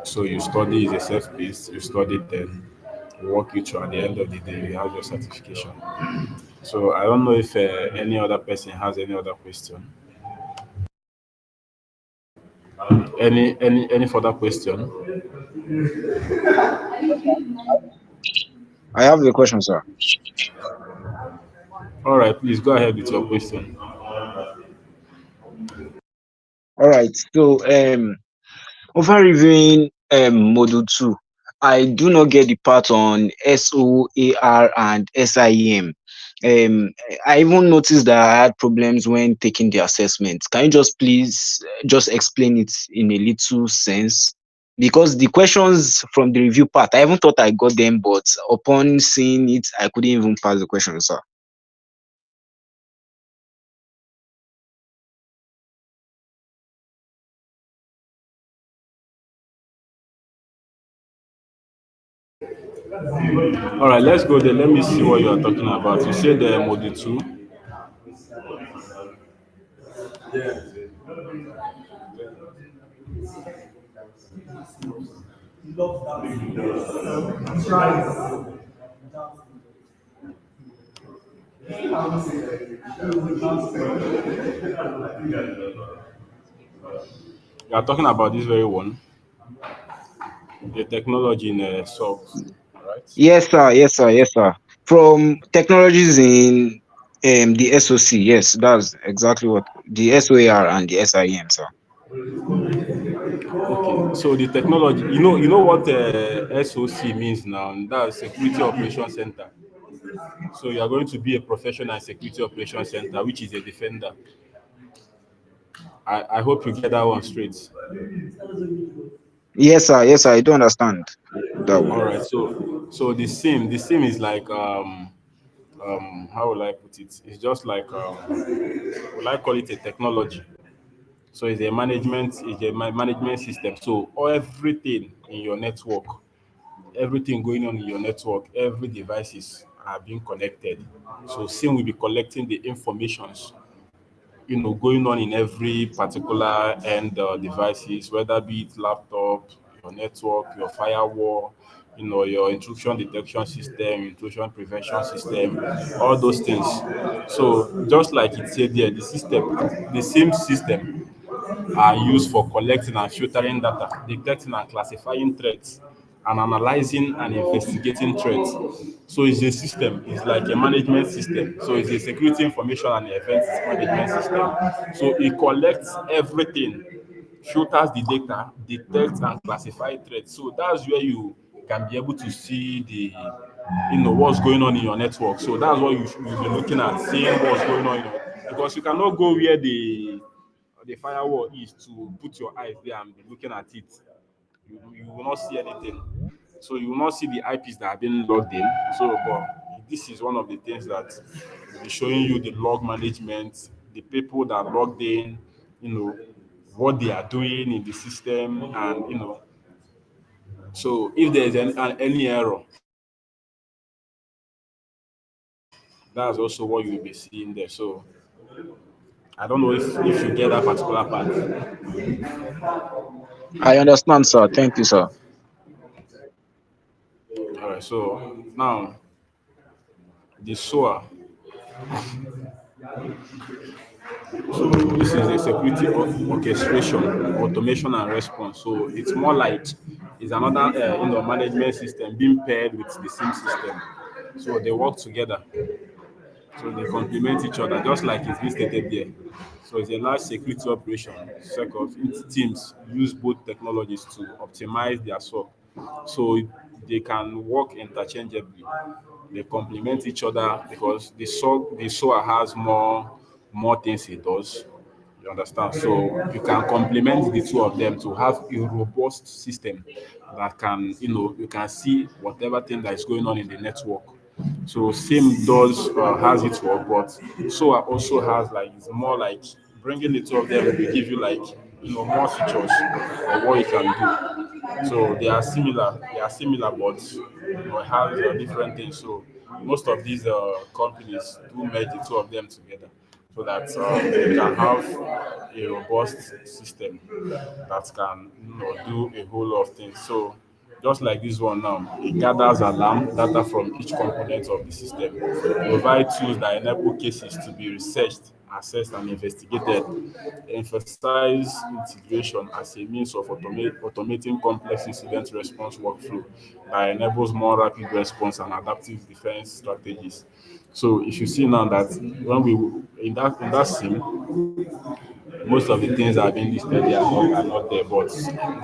so you study is a self-paced. You study then walk you through. At the end of the day, you have your certification. So I don't know if any other person has any other question. Any further question? I have a question, sir. All right, please go ahead with your question. All right. So, over reviewing module 2, I do not get the part on SOAR and SIEM. I even noticed that I had problems when taking the assessment. Can you just please just explain it in a little sense? Because the questions from the review part, I even thought I got them, but upon seeing it, I couldn't even pass the question, sir. All right, let's go there. Let me see what you are talking about. You said the module 2. You are talking about this very one, the technology in SOCs, right? Yes, sir. Yes, sir. Yes, sir. From technologies in the SOC, yes, that's exactly what the SOAR and the SIEM, sir. Okay, so the technology, you know what SOC means now. That's Security Operation Center. So you are going to be a professional in Security Operation Center, which is a defender. I hope you get that one straight. Yes, sir. Yes, sir. I do understand that All one. right, so the SIM is like how will I put it? It's just like will I call it a technology? So it's a management system. So everything in your network, everything going on in your network, every devices are being connected. So SIM will be collecting the informations, going on in every particular end devices, whether be it laptop, your network, your firewall, your intrusion detection system, intrusion prevention system, all those things. So just like it said there, the same system are used for collecting and filtering data, detecting and classifying threats, and analyzing and investigating threats. So it's a system, it's like a management system. So it's a security information and events management system. So it collects everything, filters the data, detects and classify threats. So that's where you can be able to see what's going on in your network. So that's what you'll be looking at, seeing what's going on because you cannot go where the firewall is to put your eyes there and be looking at it. You will not see anything. So you will not see the IPs that have been logged in. So, but this is one of the things that will be showing you the log management, the people that logged in, you know, what they are doing in the system, and so if there is any error, that's also what you will be seeing there. So I don't know if you get that particular part. I understand, sir. Thank you, sir. All right. So now the SOA. So this is a security orchestration, automation and response. So it's more like is another management system being paired with the same system. So they work together. So they complement each other, just like it's been stated there. So it's a large security operation. SecOps teams use both technologies to optimize their SOC. So they can work interchangeably. They complement each other because the SOA has more things it does. You understand? So you can complement the two of them to have a robust system that can, you can see whatever thing that is going on in the network. So SIM does has its work, but SOA also has like it's more like bringing the two of them will give you like more features of what you can do. So they are similar. They are similar, but it has different things. So most of these companies do merge the two of them together so that they can have a robust system that can do a whole lot of things. So just like this one now, it gathers alarm data from each component of the system, provide tools that enable cases to be researched, assessed, and investigated, emphasize integration as a means of automating complex incident response workflow that enables more rapid response and adaptive defense strategies. So if you see now that when we in that scene, most of the things that are being listed there are not there, but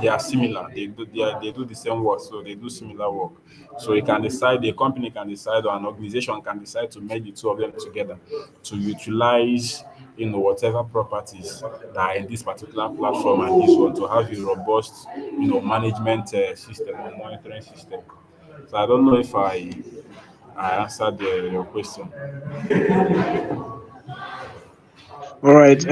they are similar. They do the same work, so they do similar work. So you can decide, a company can decide, or an organization can decide to merge the two of them together to utilize whatever properties that are in this particular platform and this one to have a robust management system or monitoring system. So I don't know if I answered your question. All right.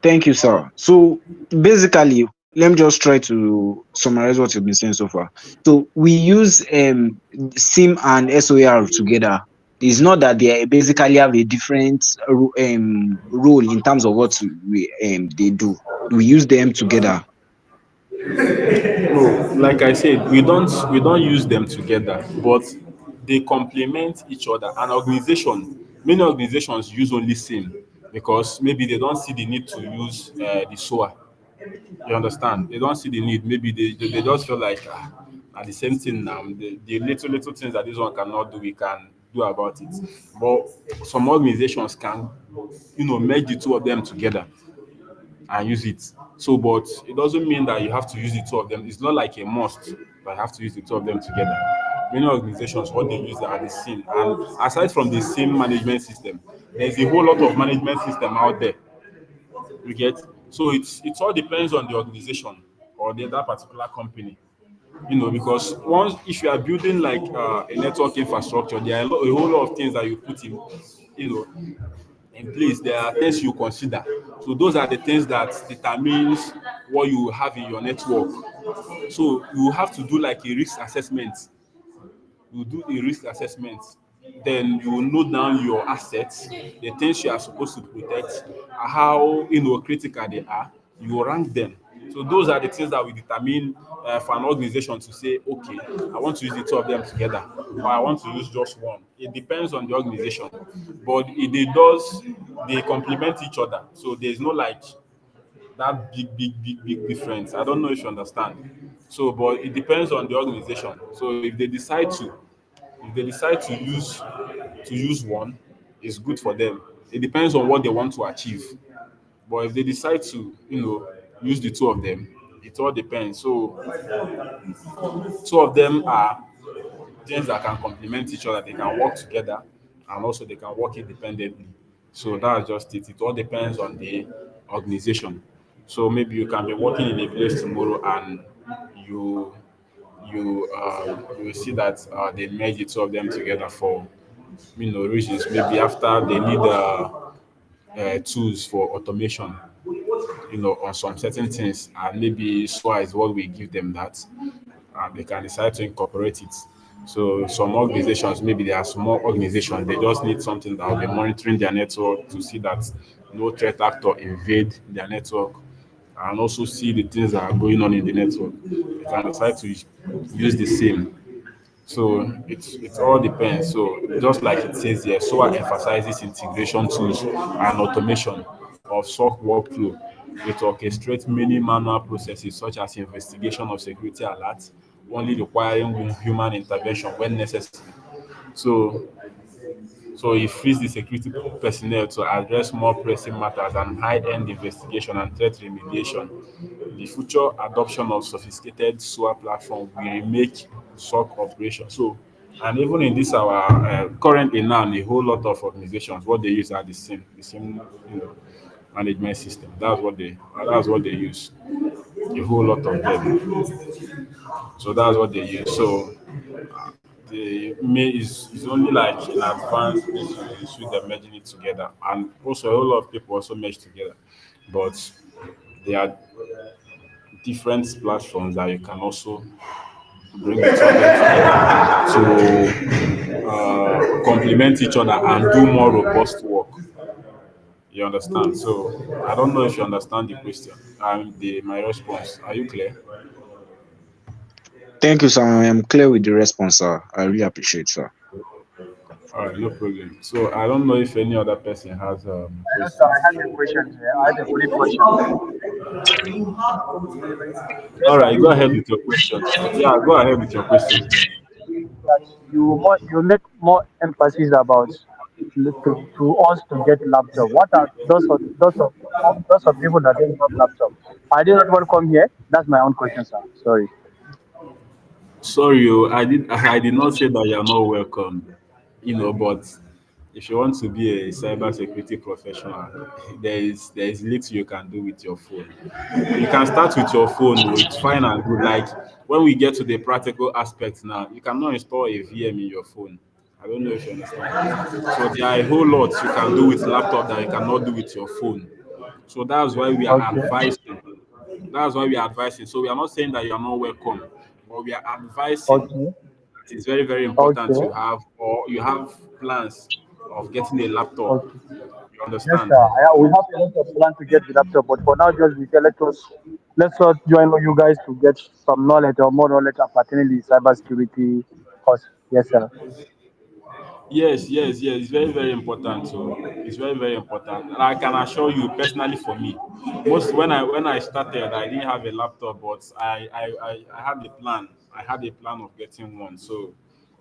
Thank you, sir. So basically, let me just try to summarize what you've been saying so far. So we use SIM and SOAR together. It's not that they basically have a different role in terms of what they do. We use them together. No, like I said, we don't use them together, but they complement each other. Many organizations use only SIM because maybe they don't see the need to use the SOA. You understand? They don't see the need. Maybe they just feel like at the same thing now. The little things that this one cannot do, we can do about it. But some organizations can, merge the two of them together and use it. So, but it doesn't mean that you have to use the two of them. It's not like a must that you have to use the two of them together. Many organizations, what they use are the same. And aside from the same management system, there's a whole lot of management system out there. You get? So it all depends on the organization or that particular company. Because once if you are building like a network infrastructure, there are a whole lot of things that you put you know, in place. There are things you consider. So those are the things that determines what you have in your network. So you have to do like a risk assessment. You do a risk assessment, then you will note down your assets, the things you are supposed to protect, how critical they are. You will rank them. So those are the things that will determine for an organization to say, okay, I want to use the two of them together, or I want to use just one. It depends on the organization, but they complement each other. So there's no like that big difference. I don't know if you understand. So, but it depends on the organization. So if they decide to use one, it's good for them. It depends on what they want to achieve. But if they decide to, use the two of them, it all depends. So two of them are things that can complement each other. They can work together and also they can work independently. So that's just it. It all depends on the organization. So maybe you can be working in a place tomorrow and you you see that they merge the two of them together for reasons. Maybe after they need tools for automation, on some certain things, and maybe SWA is what we give them that, and they can decide to incorporate it. So some organizations, maybe they are small organizations, they just need something that will be monitoring their network to see that no threat actor invade their network and also see the things that are going on in the network. They can decide to use the same. So it all depends. So just like it says here, SOA emphasizes integration tools and automation of SOC workflow. It orchestrates many manual processes such as investigation of security alerts, only requiring human intervention when necessary. So, so it frees the security personnel to address more pressing matters and high-end investigation and threat remediation. The future adoption of sophisticated SOA platform will remake SOC operation. So, and even in this our currently now, a whole lot of organizations what they use are the same, management system. That's what they use. A whole lot of them. So that's what they use. So the May is only like in advance this you see them merging it together, and also a whole lot of people also merge together, but they are different platforms that you can also bring the two of them together to complement each other and do more robust work. You understand? So I don't know if you understand the question and the my response. Are you clear? Thank you, sir. I am clear with the response, sir. I really appreciate, sir. All right, no problem. So I don't know if any other person has Hello, sir. I questions. have a question here. I have a quick question. Yes, All sir. right, go ahead with your question. Yeah, go ahead with your question. That you make more emphasis about to us to get laptop. What are those of people that don't have laptop? Are they not welcome here? That's my own question, sir. Sorry. Sorry, I did not say that you are not welcome. But if you want to be a cybersecurity professional, there is little you can do with your phone. You can start with your phone, though, it's fine and good. Like when we get to the practical aspects now, you cannot install a VM in your phone. I don't know if you understand. So there are a whole lot you can do with laptop that you cannot do with your phone. So that's why we are Okay. advising. That's why we are advising. So we are not saying that you are not welcome, but we are advising. Okay. It is very, very important Okay. you have or you have plans of getting a laptop. Okay. You Yes, understand? sir. We have a lot of plan to get the laptop, but for now, just we say let us join you guys to get some knowledge or more knowledge pertaining the cybersecurity course. Yes, sir. Yes, yes, yes. It's very, very important. So it's very, very important. And I can assure you, personally, for me, most when I started, I didn't have a laptop, but I had a plan. I had a plan of getting one. So,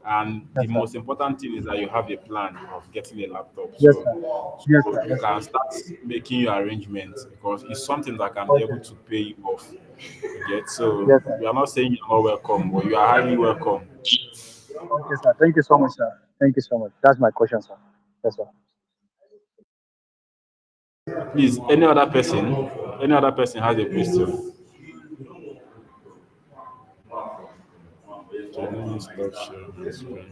and the Yes, sir. most important thing is that you have a plan of getting a laptop. Yes, So, sir. Yes, so sir. you Yes, sir. can start making your arrangements because it's something that can be Okay. able to pay you off. You get so Yes, sir. we are not saying you're not welcome, but you are highly welcome. Okay, sir. Thank you so much, sir. Thank you so much. That's my question, sir. Yes, sir. Please, any other person has a question. Okay, let me stop sharing my screen.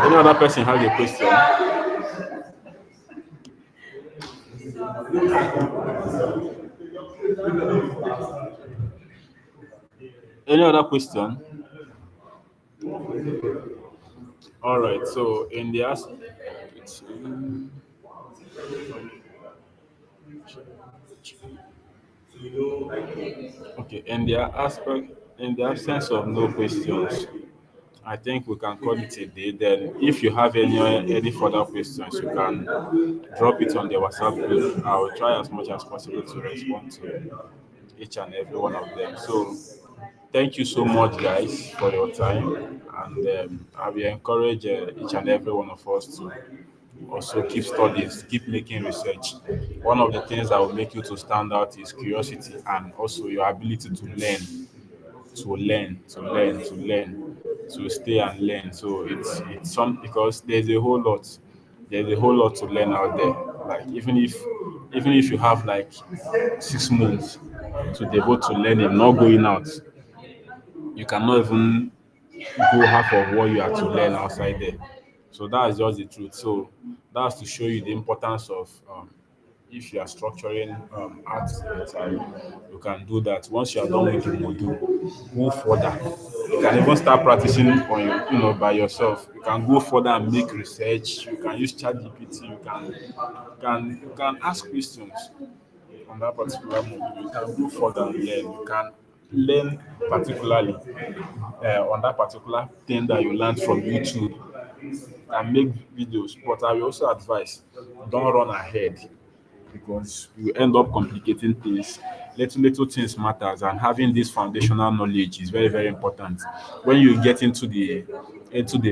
Any other person has a question? Any other question? All right. So in the okay, in the absence of no questions, I think we can call it a day. Then, if you have any further questions, you can drop it on the WhatsApp group. I will try as much as possible to respond to each and every one of them. So, thank you so much, guys, for your time, and I will encourage each and every one of us to also keep studies, keep making research. One of the things that will make you to stand out is curiosity and also your ability to stay and learn. So it's some because there's a whole lot to learn out there. Like even if you have like 6 months to devote to learning, not going out, you cannot even go half of what you have to learn outside there. So that's just the truth. So that's to show you the importance of if you are structuring art in time, you can do that. Once you are done with the module, go further. You can even start practicing on by yourself. You can go further and make research. You can use ChatGPT. You can ask questions on that particular module. You can go further and learn. You can learn particularly on that particular thing that you learned from YouTube and make videos. But I will also advise don't run ahead. because you end up complicating things. Little things matters, and having this foundational knowledge is very, very important. When you get into the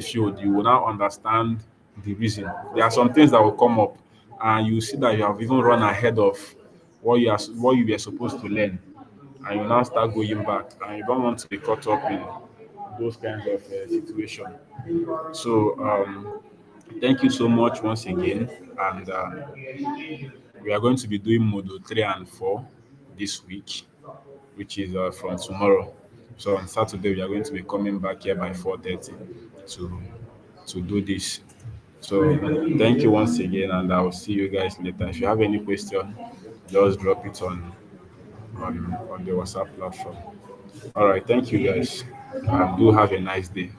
field, you will now understand the reason. There are some things that will come up, and you see that you have even run ahead of what you were supposed to learn, and you now start going back, and you don't want to be caught up in those kinds of situation. So thank you so much once again, and we are going to be doing module 3 and 4 this week, which is from tomorrow. So on Saturday we are going to be coming back here by 4:30 to do this. So thank you once again, and I will see you guys later. If you have any question, just drop it on the WhatsApp platform. All right, thank you guys. Do have a nice day.